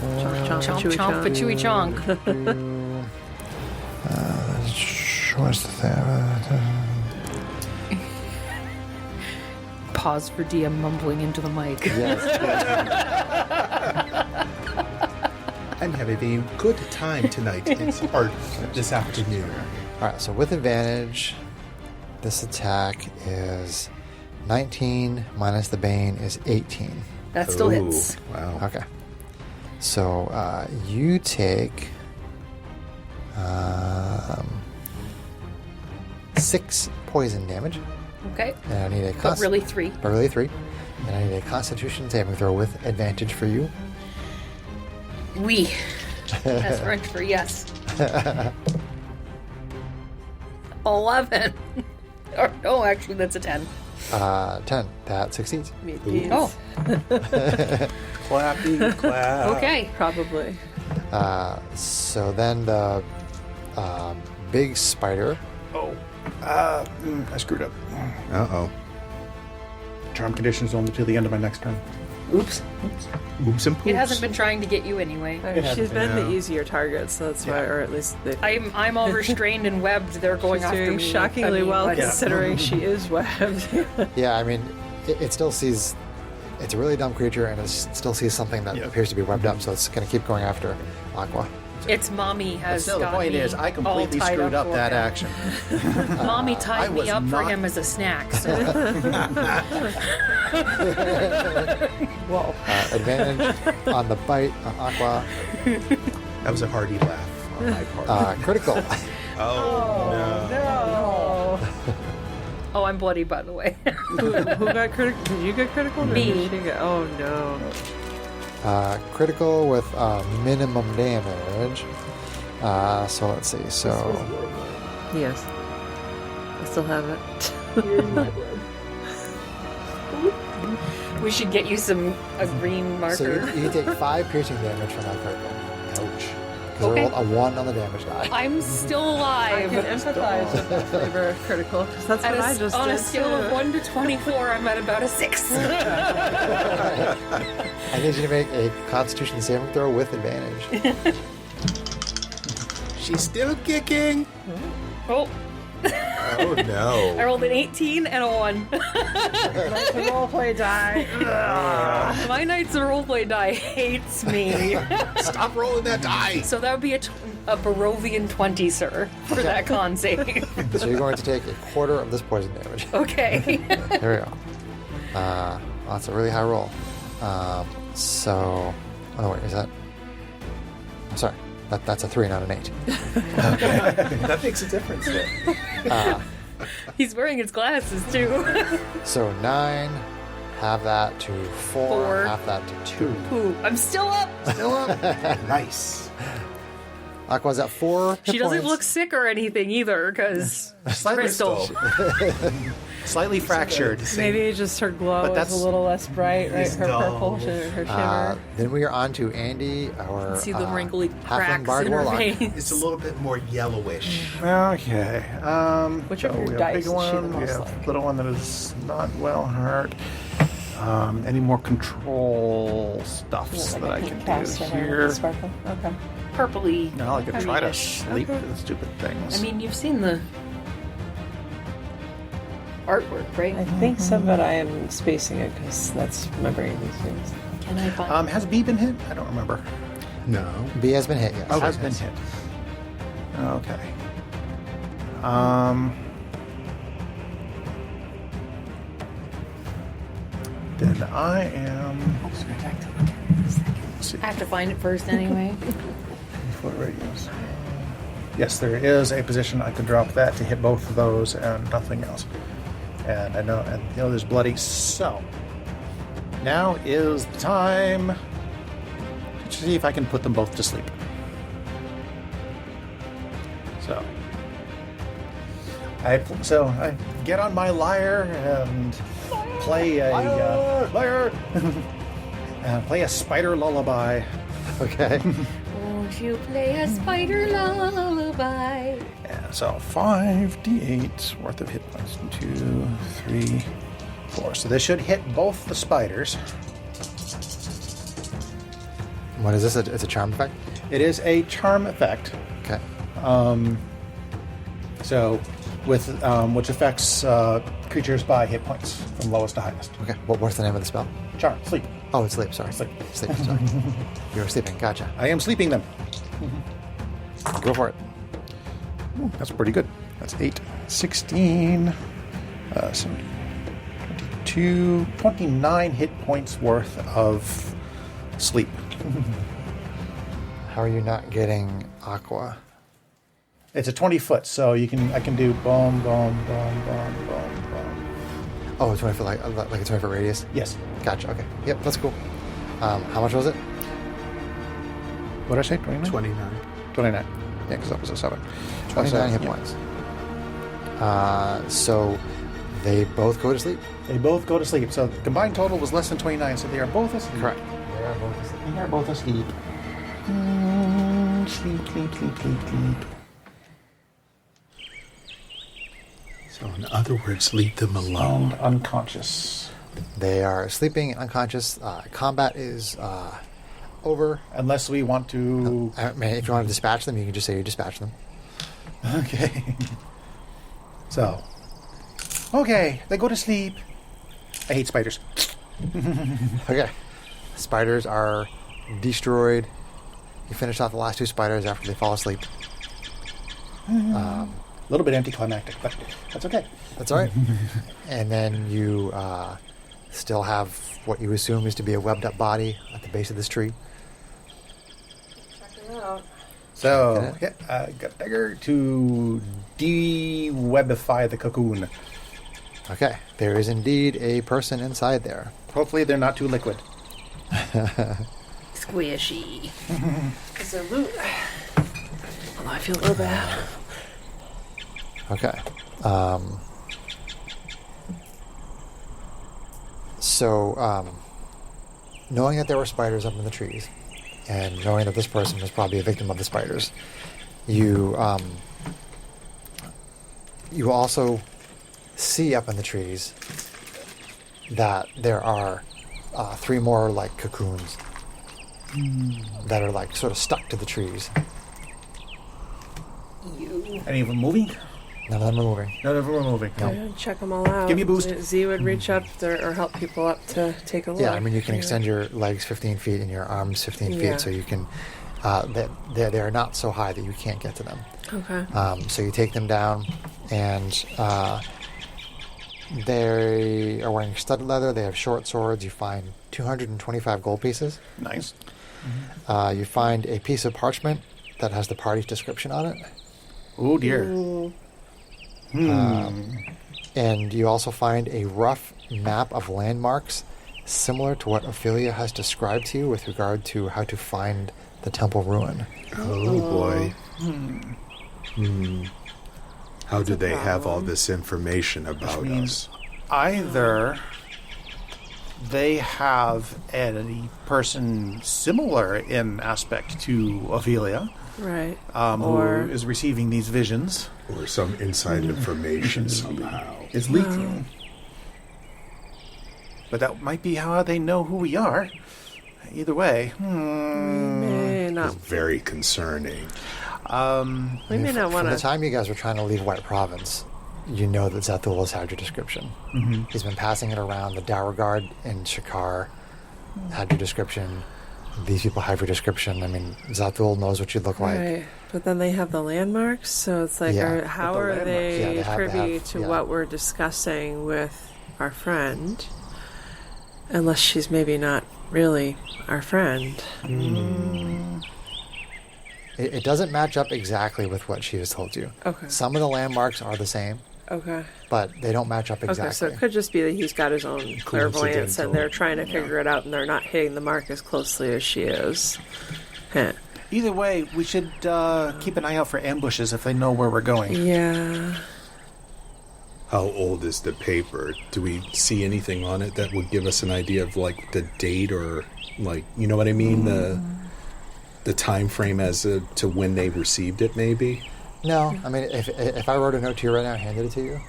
Chomp, chomp, Chomp, chewy chomp, a chewy chonk. What's the thing? Pause for DM mumbling into the mic. Yes. I'm having a good time tonight. Or this afternoon. Alright, so with advantage, this attack is 19 minus the Bane is 18. That still Ooh, hits. Wow. Okay. So you take 6 poison damage. Okay. And I need a But really 3. But really 3. And I need a Constitution saving throw with advantage for you. Wee. That's French for yes. 11. Or, oh, actually, that's a 10. 10. That succeeds. Meat beans. Oh, Clappy, clap. okay. Probably. So then the big spider. I screwed up. Uh-oh. Charm conditions only till the end of my next turn. Oops. Oops and poops. It hasn't been trying to get you anyway. She's been the Yeah. easier target, so that's why, or at least the. I'm all restrained and webbed. They're going She's after doing me. shockingly well, but- considering she is webbed. Yeah, I mean, it still sees. It's a really dumb creature, and it still sees something that appears to be webbed up, so it's going to keep going after Aqua. Its mommy But has still, the got point me is, I all completely tied screwed up for that him. action. Mommy I tied me was up for not- him as a snack. So Whoa. Advantage on the bite on Aqua. That was a hearty laugh on my part. Critical. Oh, no. No. oh, I'm bloody, by the way. who got critical? Did you get critical? Or Me. did she get, oh no. Critical with minimum damage. So let's see. So Yes. I still have it. We should get you a green marker. you take 5 piercing damage from that critical. Ouch. Because Okay. I rolled a 1 on the damage die. I'm still I alive. can empathize with the flavor of critical, because that's At what I a, just on did a scale too. of 1 to 24, I'm at about a 6. I need you to make a Constitution saving throw with advantage. She's still kicking. oh, Oh, no. I rolled an 18 and a 1. That's the roleplay die. My Knight's Roleplay die hates me. Stop rolling that die. So that would be a Barovian 20, sir, for that con save. So you're going to take a quarter of this poison damage. Okay. There we go. That's a really high roll. Oh no, wait, is that? I'm sorry. That's a 3, not an 8. That makes a difference there. He's wearing his glasses, too. So 9 half that to 4, Four. half that to 2. Ooh, I'm still up. Nice. Aqua's at 4 hit She doesn't points. look sick or anything either, because Slightly Crystal. Slightly fractured. Maybe just her glow But is that's- a little less bright, right? It's Her dull. purple, her shimmer. Then we are on to Andy, our See the wrinkly halfling cracks bard in her warlock. veins. It's a little bit more yellowish. Okay. Which of so your we have dice big is she the one, we most have like? little one that is not well hurt. Any more control stuffs that I can do here? Sparkle. Okay. Purpley. No, I could try to greenish. sleep with stupid things. I mean, you've seen the artwork, right? I think so, but I am spacing it because that's my brain these days. Can I find? has B been hit? I don't remember. No. B has been hit, yes. Oh, has been hit. Okay. Then I am. Let's see. I have to find it first anyway. Foot radius. Yes, there is a position I could drop that to hit both of those and nothing else. And I know, and the other's bloody. So now is the time to see if I can put them both to sleep. So I get on my lyre and play a lyre. Play a spider lullaby. Okay. Won't you play a spider lullaby? Yeah, so 5d8 worth of hit points. 2, 3, 4. So this should hit both the spiders. What is this? It's a charm effect? It is a charm effect. Okay. So with which affects creatures by hit points from lowest to highest. Okay. What's the name of the spell? Charm, sleep. Oh, it's sleep. Sorry. Sleep. Sleep. Sorry. You were sleeping. Gotcha. I am sleeping them. Go for it. Ooh, that's pretty good. That's 8, 16, 22, 29 hit points worth of sleep. How are you not getting Aqua? It's a 20-foot, so I can do boom, boom, boom, boom, boom, boom. Oh, 20 foot, like a 20 foot radius? Yes. Gotcha. Okay. Yep, that's cool. How much was it? What did I say? 29? 29. 29. Yeah, because that was a 7. 29 hit yeah. points. So they both go to sleep? They both go to sleep. So the combined total was less than 29, so they are both asleep. Correct. They are both asleep. They are both asleep. Sleep, sleep, sleep, sleep, sleep. So in other words, leave them alone. And unconscious. They are sleeping and unconscious. Combat is over. Unless we want to... I mean, if you want to dispatch them, you can just say you dispatch them. Okay. So. Okay, they go to sleep. I hate spiders. Okay. Spiders are destroyed. You finish off the last 2 spiders after they fall asleep. A little bit anticlimactic, but that's okay. That's all right. And then you still have what you assume is to be a webbed up body at the base of this tree. Check it out. So, yeah, I got a dagger to de-webify the cocoon. Okay. There is indeed a person inside there. Hopefully they're not too liquid. Squishy. Is there loot? Although I feel a little bad. Okay. So, knowing that there were spiders up in the trees, and knowing that this person was probably a victim of the spiders, you also see up in the trees that there are 3 more like cocoons that are like sort of stuck to the trees. Any of them moving? None of them are moving. None of them are moving. Check them all out. Give me a boost. Z would reach up or help people up to take a look. Yeah, I mean, you can extend your legs 15 feet and your arms 15 Yeah. feet, so you can. They are not so high that you can't get to them. Okay. So you take them down, and they are wearing studded leather. They have short swords. You find 225 gold pieces. Nice. You find a piece of parchment that has the party's description on it. Oh, dear. And you also find a rough map of landmarks similar to what Ophelia has described to you with regard to how to find the temple ruin. Oh boy. How do they have all this information about us? Either they have a person similar in aspect to Ophelia, Right. who is receiving these visions. Or some inside information somehow. Is leaking. But that might be how they know who we are. Either way. May It's not. very concerning. We may not want From the to. time you guys were trying to leave White Province, you know that Zathul has had your description. He's been passing it around. The Dower Guard in Shakar had your description. These people have your description. I mean, Zathul knows what you look like. Right. But then they have the landmarks, so it's like, Yeah. how But the are landmarks, they yeah, they have- privy to yeah. what we're discussing with our friend? Unless she's maybe not really our friend. It doesn't match up exactly with what she has told you. Okay. Some of the landmarks are the same, Okay. but they don't match up exactly. Okay, so it could just be that he's got his own clairvoyance and they're trying to figure it out and they're not hitting the mark as closely as she is. Huh. Either way, we should keep an eye out for ambushes if they know where we're going. Yeah. How old is the paper? Do we see anything on it that would give us an idea of like the date or like, you know what I mean? The time frame as to when they received it, maybe? No, I mean, if I wrote a note to you right now and handed it to you,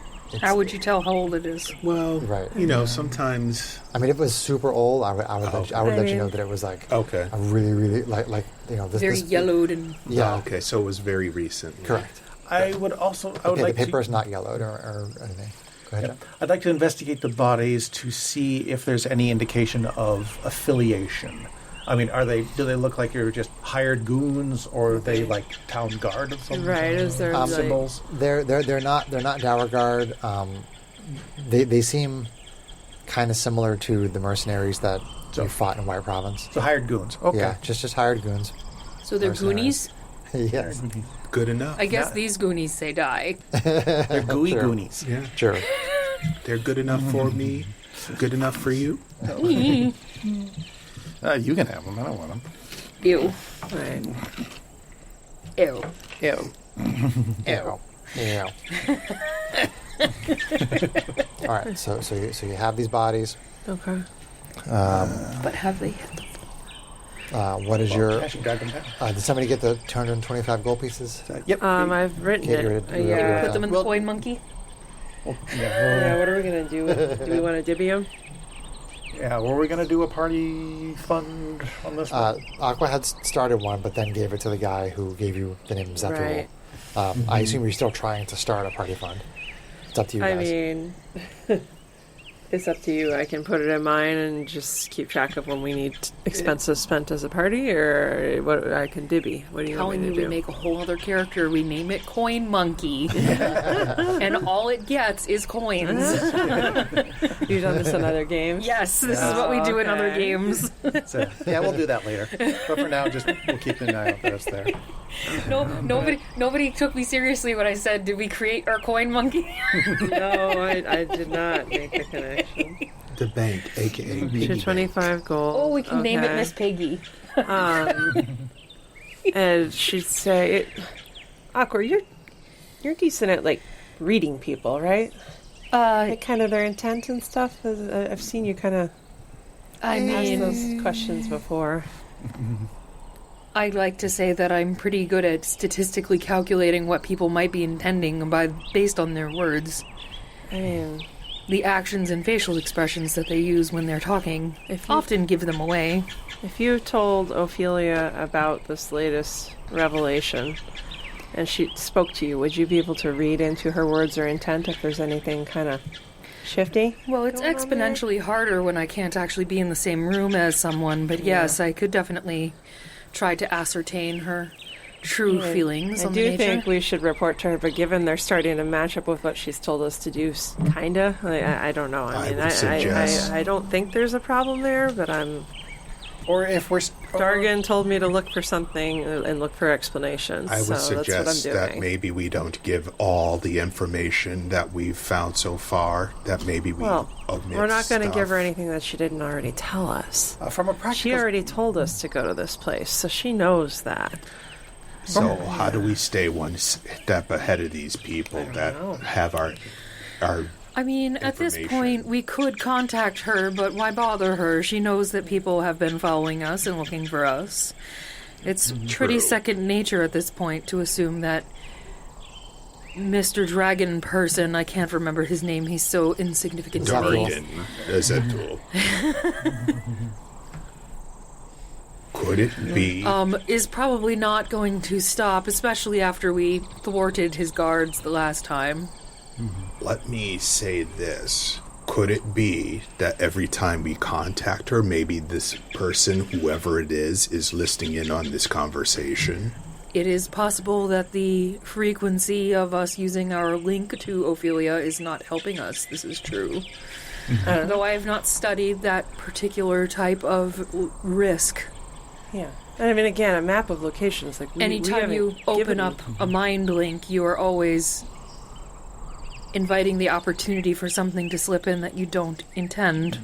How would you tell how old it is? Well, Right. you know, sometimes... I mean, if it was super old, I would let you know that it was like Okay. a really, really like you know this Very this, yellowed and... Yeah, Oh, okay, so it was very recent. correct. I would also... I would Okay, like the paper to, is not yellowed or anything. Go ahead. John. I'd like to investigate the bodies to see if there's any indication of affiliation. I mean, do they look like you're just hired goons, or are they like town guard of some Right, is there like... symbols? They're not Dower Guard. They seem kind of similar to the mercenaries that you fought in White Province. So hired goons. Okay. Yeah, just hired goons. So they're Mercenaries. Goonies? Yes, Good enough. I guess these Goonies say die. They're gooey Sure. goonies. Yeah, sure. they're good enough for me. Good enough for you. You can have them. I don't want them. Ew. Right. Ew. Ew. Ew. Yeah. All right. So you have these bodies. Okay. But have they hit the What is your? Actually, drag them down. Did somebody get the 225 gold pieces? Yep. I've written Get it. rid of- Yeah. Put them in the coin monkey? Yeah, what are we going to do? Do we want to divvy them? Yeah, were we going to do a party fund on this one? Aqua had started one, but then gave it to the guy who gave you the name Zethul. Right. I assume you're still trying to start a party fund. It's up to you I guys. mean, it's up to you. I can put it in mine and just keep track of when we need expenses spent as a party, or what I can divvy. What do you want Telling me me to we do? make a whole other character, we name it Coin Monkey. And all it gets is coins. You've done this in other games? Yes, this is what we do in other Okay. games. So, yeah, we'll do that later. But for now, we'll keep an eye out that it's there. Nobody took me seriously when I said, did we create our Coin Monkey? No, I did not make the connection. The bank, a.k.a. Piggy Bank. 225 gold. Oh, we can name it Okay. Miss Piggy. And she'd say, Aqua, you're decent at, like, reading people, right? Like, kind of their intent and stuff? I've seen you kind of I ask mean, those questions before. I'd like to say that I'm pretty good at statistically calculating what people might be intending based on their words. I mean, The actions and facial expressions that they use when they're talking often give them away. if you told Ophelia about this latest revelation and she spoke to you, would you be able to read into her words or intent if there's anything kind of shifty? Well, it's going on there? exponentially harder when I can't actually be in the same room as someone, but yes, I could definitely try to ascertain her true feelings I on do the nature. think we should report to her, but given they're starting to match up with what she's told us to do, kinda, I don't know. I I mean, would suggest- I don't think there's a problem there, but I'm Or if we're... Dargan told me to look for something and look for explanations. I would so suggest that's what I'm that doing. maybe we don't give all the information that we've found so far. That maybe we omit we're not going to stuff. give her anything that she didn't already tell us. from a practical... She already told us to go to this place, so she knows that. So how do we stay one step ahead of these people that have our I mean, at this information? point, we could contact her, but why bother her? She knows that people have been following us and looking for us. It's pretty second nature at this point to assume that Mr. Dragon person, I can't remember his name, he's so insignificant to me. Dargan Ezetul. Could it be? Is probably not going to stop, especially after we thwarted his guards the last time. Let me say this. Could it be that every time we contact her, maybe this person, whoever it is listening in on this conversation? It is possible that the frequency of us using our link to Ophelia is not helping us. This is true. Though I have not studied that particular type of risk. Yeah. And I mean, again, a map of locations. Like Anytime you open up a mind link, you are always inviting the opportunity for something to slip in that you don't intend.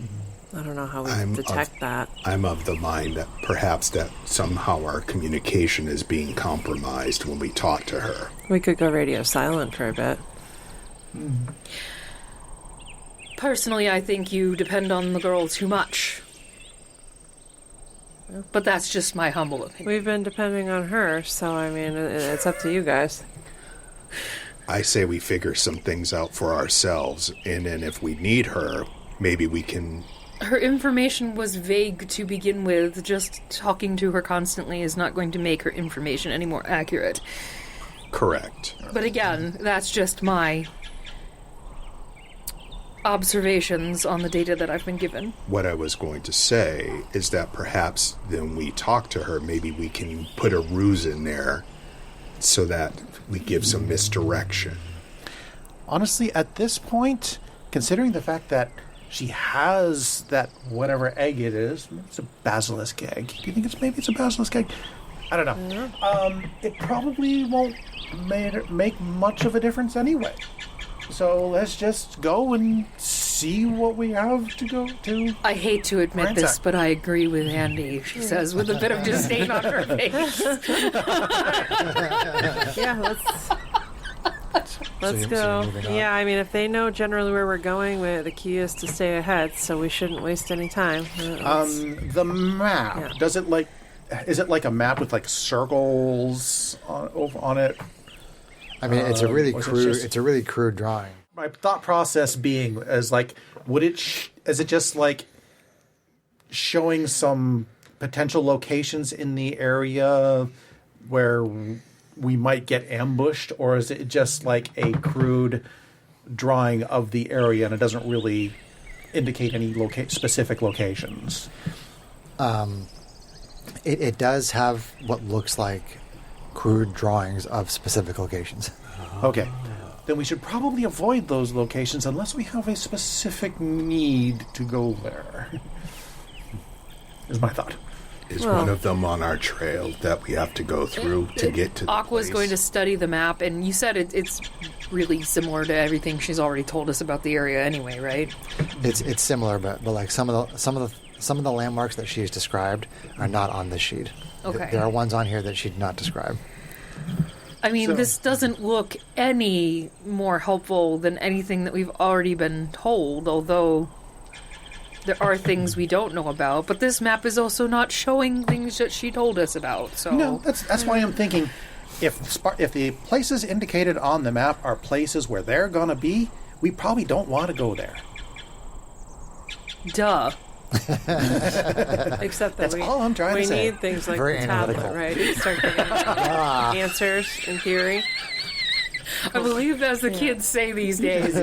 I don't know how we detect that. I'm of the mind that perhaps that somehow our communication is being compromised when we talk to her. We could go radio silent for a bit. Personally, I think you depend on the girl too much. But that's just my humble opinion. We've been depending on her, so I mean, it's up to you guys. I say we figure some things out for ourselves, and then if we need her, maybe we can... Her information was vague to begin with. Just talking to her constantly is not going to make her information any more accurate. Correct. But again, that's just my observations on the data that I've been given. What I was going to say is that perhaps when we talk to her, maybe we can put a ruse in there so that we give some misdirection. Honestly, at this point, considering the fact that she has that whatever egg it is, it's a basilisk egg. Do you think maybe it's a basilisk egg? I don't know. It probably won't make much of a difference anyway. So let's just go and see what we have to go to. I hate to admit Ransack. this, but I agree with Andy, she says, with a bit of disdain on her face. Yeah, let's go. Yeah, I mean, if they know generally where we're going, the key is to stay ahead, so we shouldn't waste any time. The map, Yeah. is it like a map with like circles on it? I mean, it's a really was it crude. just- It's a really crude drawing. My thought process being is like, is it just like showing some potential locations in the area where we might get ambushed, or is it just like a crude drawing of the area and it doesn't really indicate any specific locations? It does have what looks like crude drawings of specific locations. Okay. Then we should probably avoid those locations unless we have a specific need to go there. Is my thought. Is one of them on our trail that we have to go through to get to the Aqua's place? going to study the map, and you said it's really similar to everything she's already told us about the area anyway, right? It's similar, but like some of the landmarks that she has described are not on this sheet. Okay. There are ones on here that she did not describe. I mean, So- this doesn't look any more helpful than anything that we've already been told, although there are things we don't know about. But this map is also not showing things that she told us about, so... No, that's why I'm thinking if the places indicated on the map are places where they're gonna be, we probably don't want to go there. Duh. Except that That's all I'm trying to we say. need things like Very the tablet, analytical. right? To start getting answers in theory. I believe as the kids say these days,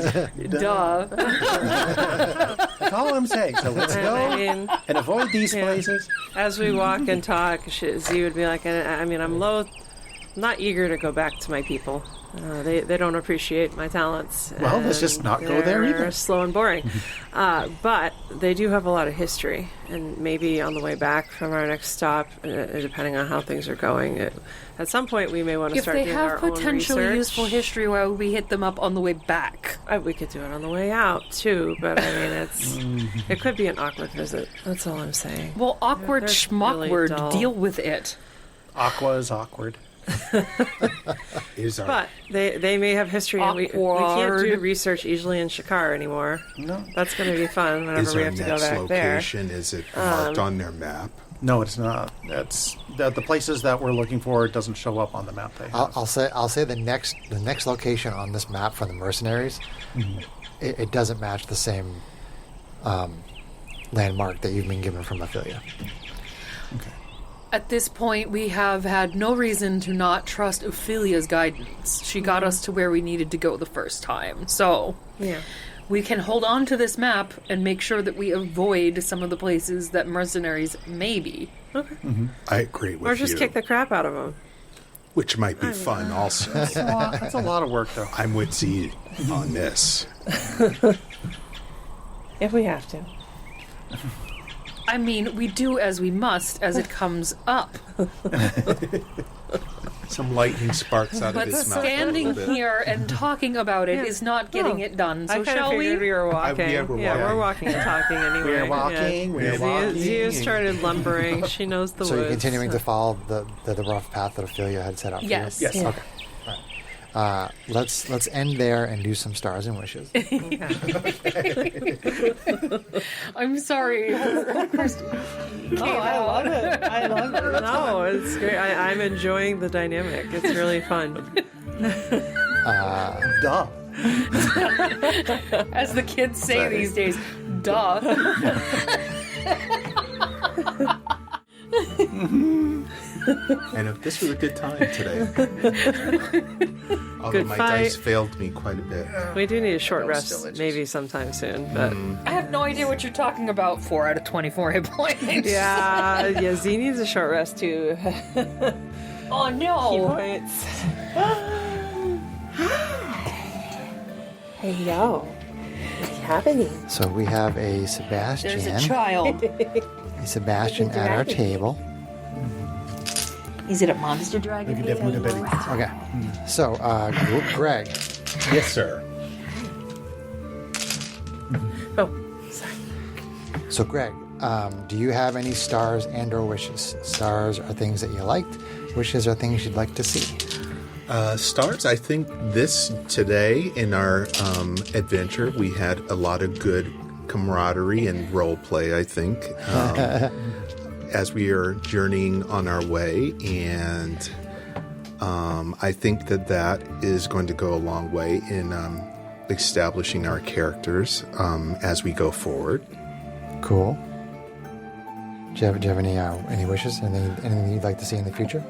duh. That's all I'm saying. So let's I go mean, and avoid these Yeah. places. as we walk and talk, Z would be like, I mean, I'm not eager to go back to my people. They don't appreciate my talents. Well, let's just not go there They're either. slow and boring. But they do have a lot of history, and maybe on the way back from our next stop, depending on how things are going, at some point we may want to If start they doing have our own potentially research. useful history, why would we hit them up on the way back? We could do it on the way out too, but I mean, it could be an awkward visit. That's all I'm saying. Well, awkward They're schmuckward, really dull. deal with it. Aqua is awkward. Is our But they may have history, and we can't Awkward. do research easily in Shikar anymore. No. That's going to be fun whenever is we our have to go next back there. location? Is it marked on their map? No, it's not. That's the places that we're looking for. It doesn't show up on the map. They have. I'll say the next location on this map for the mercenaries, it doesn't match the same landmark that you've been given from Ophelia. At this point, we have had no reason to not trust Ophelia's guidance. She got us to where we needed to go the first time. So, Yeah. we can hold on to this map and make sure that we avoid some of the places that mercenaries may be. I agree with Or just you. kick the crap out of them. Which might be fun also. That's a lot of work, though. I'm with Z on this. If we have to. I mean, we do as we must as it comes up. Some lightning sparks out But of his mouth. a standing little bit. here and talking about it is not getting it done. So I kind of shall figured we we? were walking. yeah, we're we're walking. walking and talking anyway. We're walking, we're walking. Zia started lumbering. She knows the So woods. you're continuing to follow the rough path that Ophelia had set out for Yes. you? Yes. Yeah. Okay. Let's end there and do some stars and wishes. I'm sorry. Oh, I love it. I love it. No, it's great. I'm enjoying the dynamic. It's really fun. Duh. As the kids say these days, duh. And if this was a good time today. Although Good my fight. dice failed me quite a bit. We do need a short That was rest, delicious. maybe sometime soon. But I have no idea what you're talking about. 4 out of 24 hit points. yeah, Z needs a short rest too. Oh no. Points. Hey yo, what's happening? So we have a Sebastian. There's a child. A Sebastian at our table. Is it a monster dragon? Look at that. Okay. So, Greg, Yes, sir. Oh, sorry. So, Greg, do you have any stars and/or wishes? Stars are things that you liked. Wishes are things you'd like to see. Stars, I think this today in our adventure, we had a lot of good camaraderie and role play, I think, as we are journeying on our way. And I think that is going to go a long way in establishing our characters as we go forward. Cool. Do you have any wishes? Anything you'd like to see in the future?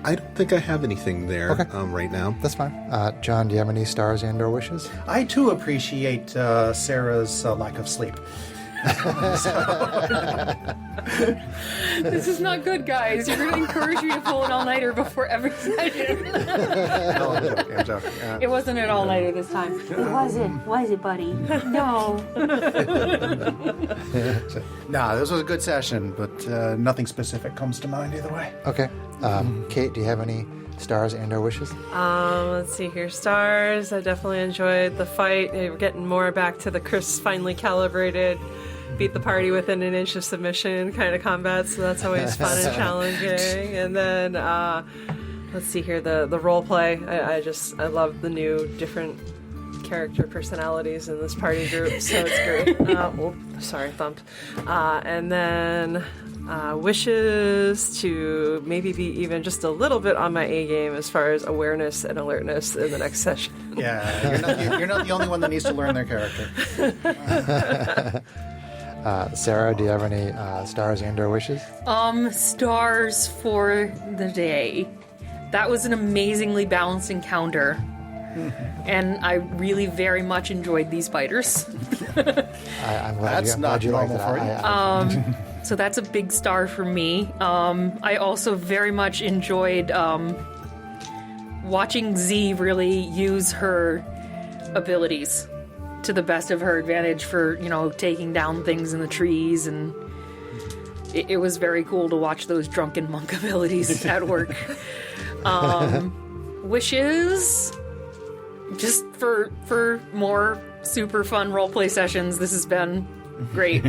I don't think I have anything there Okay. right now. That's fine. John, do you have any stars and/or wishes? I too appreciate Sarah's lack of sleep. This is not good, guys. You're going to encourage me to pull an all-nighter before every session. No, I'm joking. I'm joking. It wasn't an all-nighter this time. It wasn't. Was it, buddy? No. Nah, this was a good session, but nothing specific comes to mind either way. Okay. Kate, do you have any stars and/or wishes? Let's see here. Stars. I definitely enjoyed the fight. We're getting more back to the Chris finely calibrated, beat the party within an inch of submission kind of combat. So that's always fun and challenging. And then let's see here. The role play. I love the new different character personalities in this party group. So it's great. Sorry, thumped. And then. Wishes to maybe be even just a little bit on my A game as far as awareness and alertness in the next session. Yeah, you're not the only one that needs to learn their character. Sarah, do you have any stars and/or wishes? Stars for the day. That was an amazingly balanced encounter. And I really very much enjoyed these fighters. I'm glad That's I'm not glad you liked normal it. for you. So that's a big star for me. I also very much enjoyed watching Z really use her abilities to the best of her advantage for, taking down things in the trees, and it was very cool to watch those drunken monk abilities at work. Wishes, just for more super fun roleplay sessions. This has been great.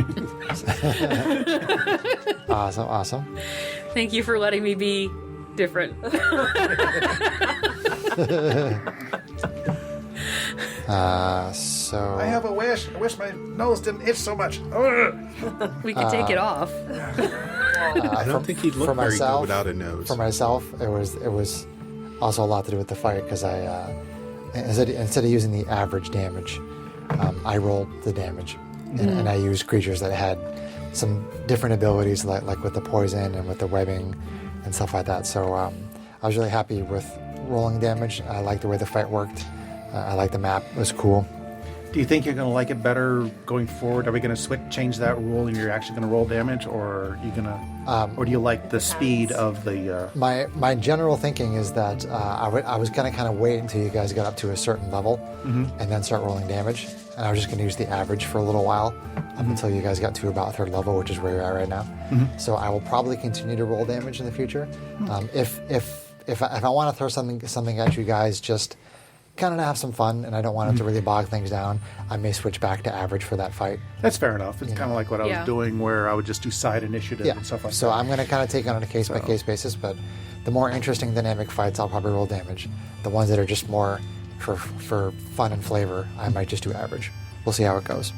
Awesome. Thank you for letting me be different. So I have a wish. I wish my nose didn't itch so much. We could take it off. I don't think he'd look very good without a nose. For myself, it was also a lot to do with the fight, because I instead of using the average damage, I rolled the damage, and I used creatures that had some different abilities, like with the poison and with the webbing and stuff like that. So I was really happy with rolling damage. I liked the way the fight worked. I liked the map. It was cool. Do you think you're going to like it better going forward? Are we going to change that rule, and you're actually going to roll damage, or are you going to, or do you like the speed of the? My general thinking is that I was going to kind of wait until you guys got up to a certain level, and then start rolling damage. And I was just going to use the average for a little while, up until you guys got to about third level, which is where you're at right now. So I will probably continue to roll damage in the future. If I want to throw something at you guys, just kind of to have some fun, and I don't want it to really bog things down, I may switch back to average for that fight. That's fair enough. It's kind of like what I was doing, where I would just do side initiative and stuff like that. So I'm going to kind of take it on a case-by-case basis, but the more interesting dynamic fights, I'll probably roll damage. The ones that are just more for fun and flavor, I might just do average. We'll see how it goes.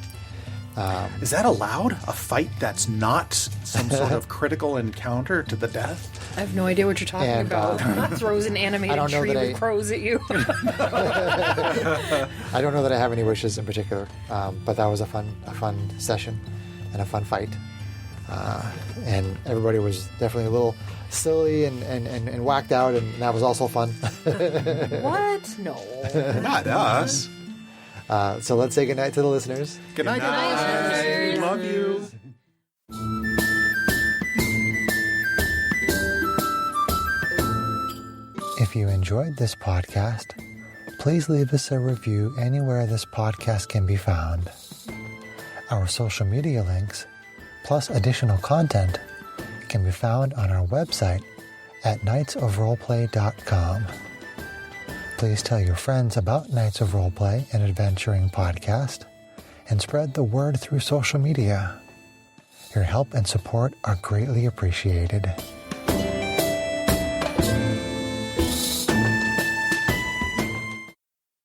Is that allowed? A fight that's not some sort of critical encounter to the death? I have no idea what you're talking about. Throws an animated tree with crows at you. I don't know that I have any wishes in particular, but that was a fun session and a fun fight. And everybody was definitely a little silly and whacked out, and that was also fun. What? No. Not us. So let's say goodnight to the listeners. Good night. night. Love you. If you enjoyed this podcast, please leave us a review anywhere this podcast can be found. Our social media links, plus additional content, can be found on our website at knightsofroleplay.com. Please tell your friends about Knights of Roleplay, an adventuring podcast, and spread the word through social media. Your help and support are greatly appreciated.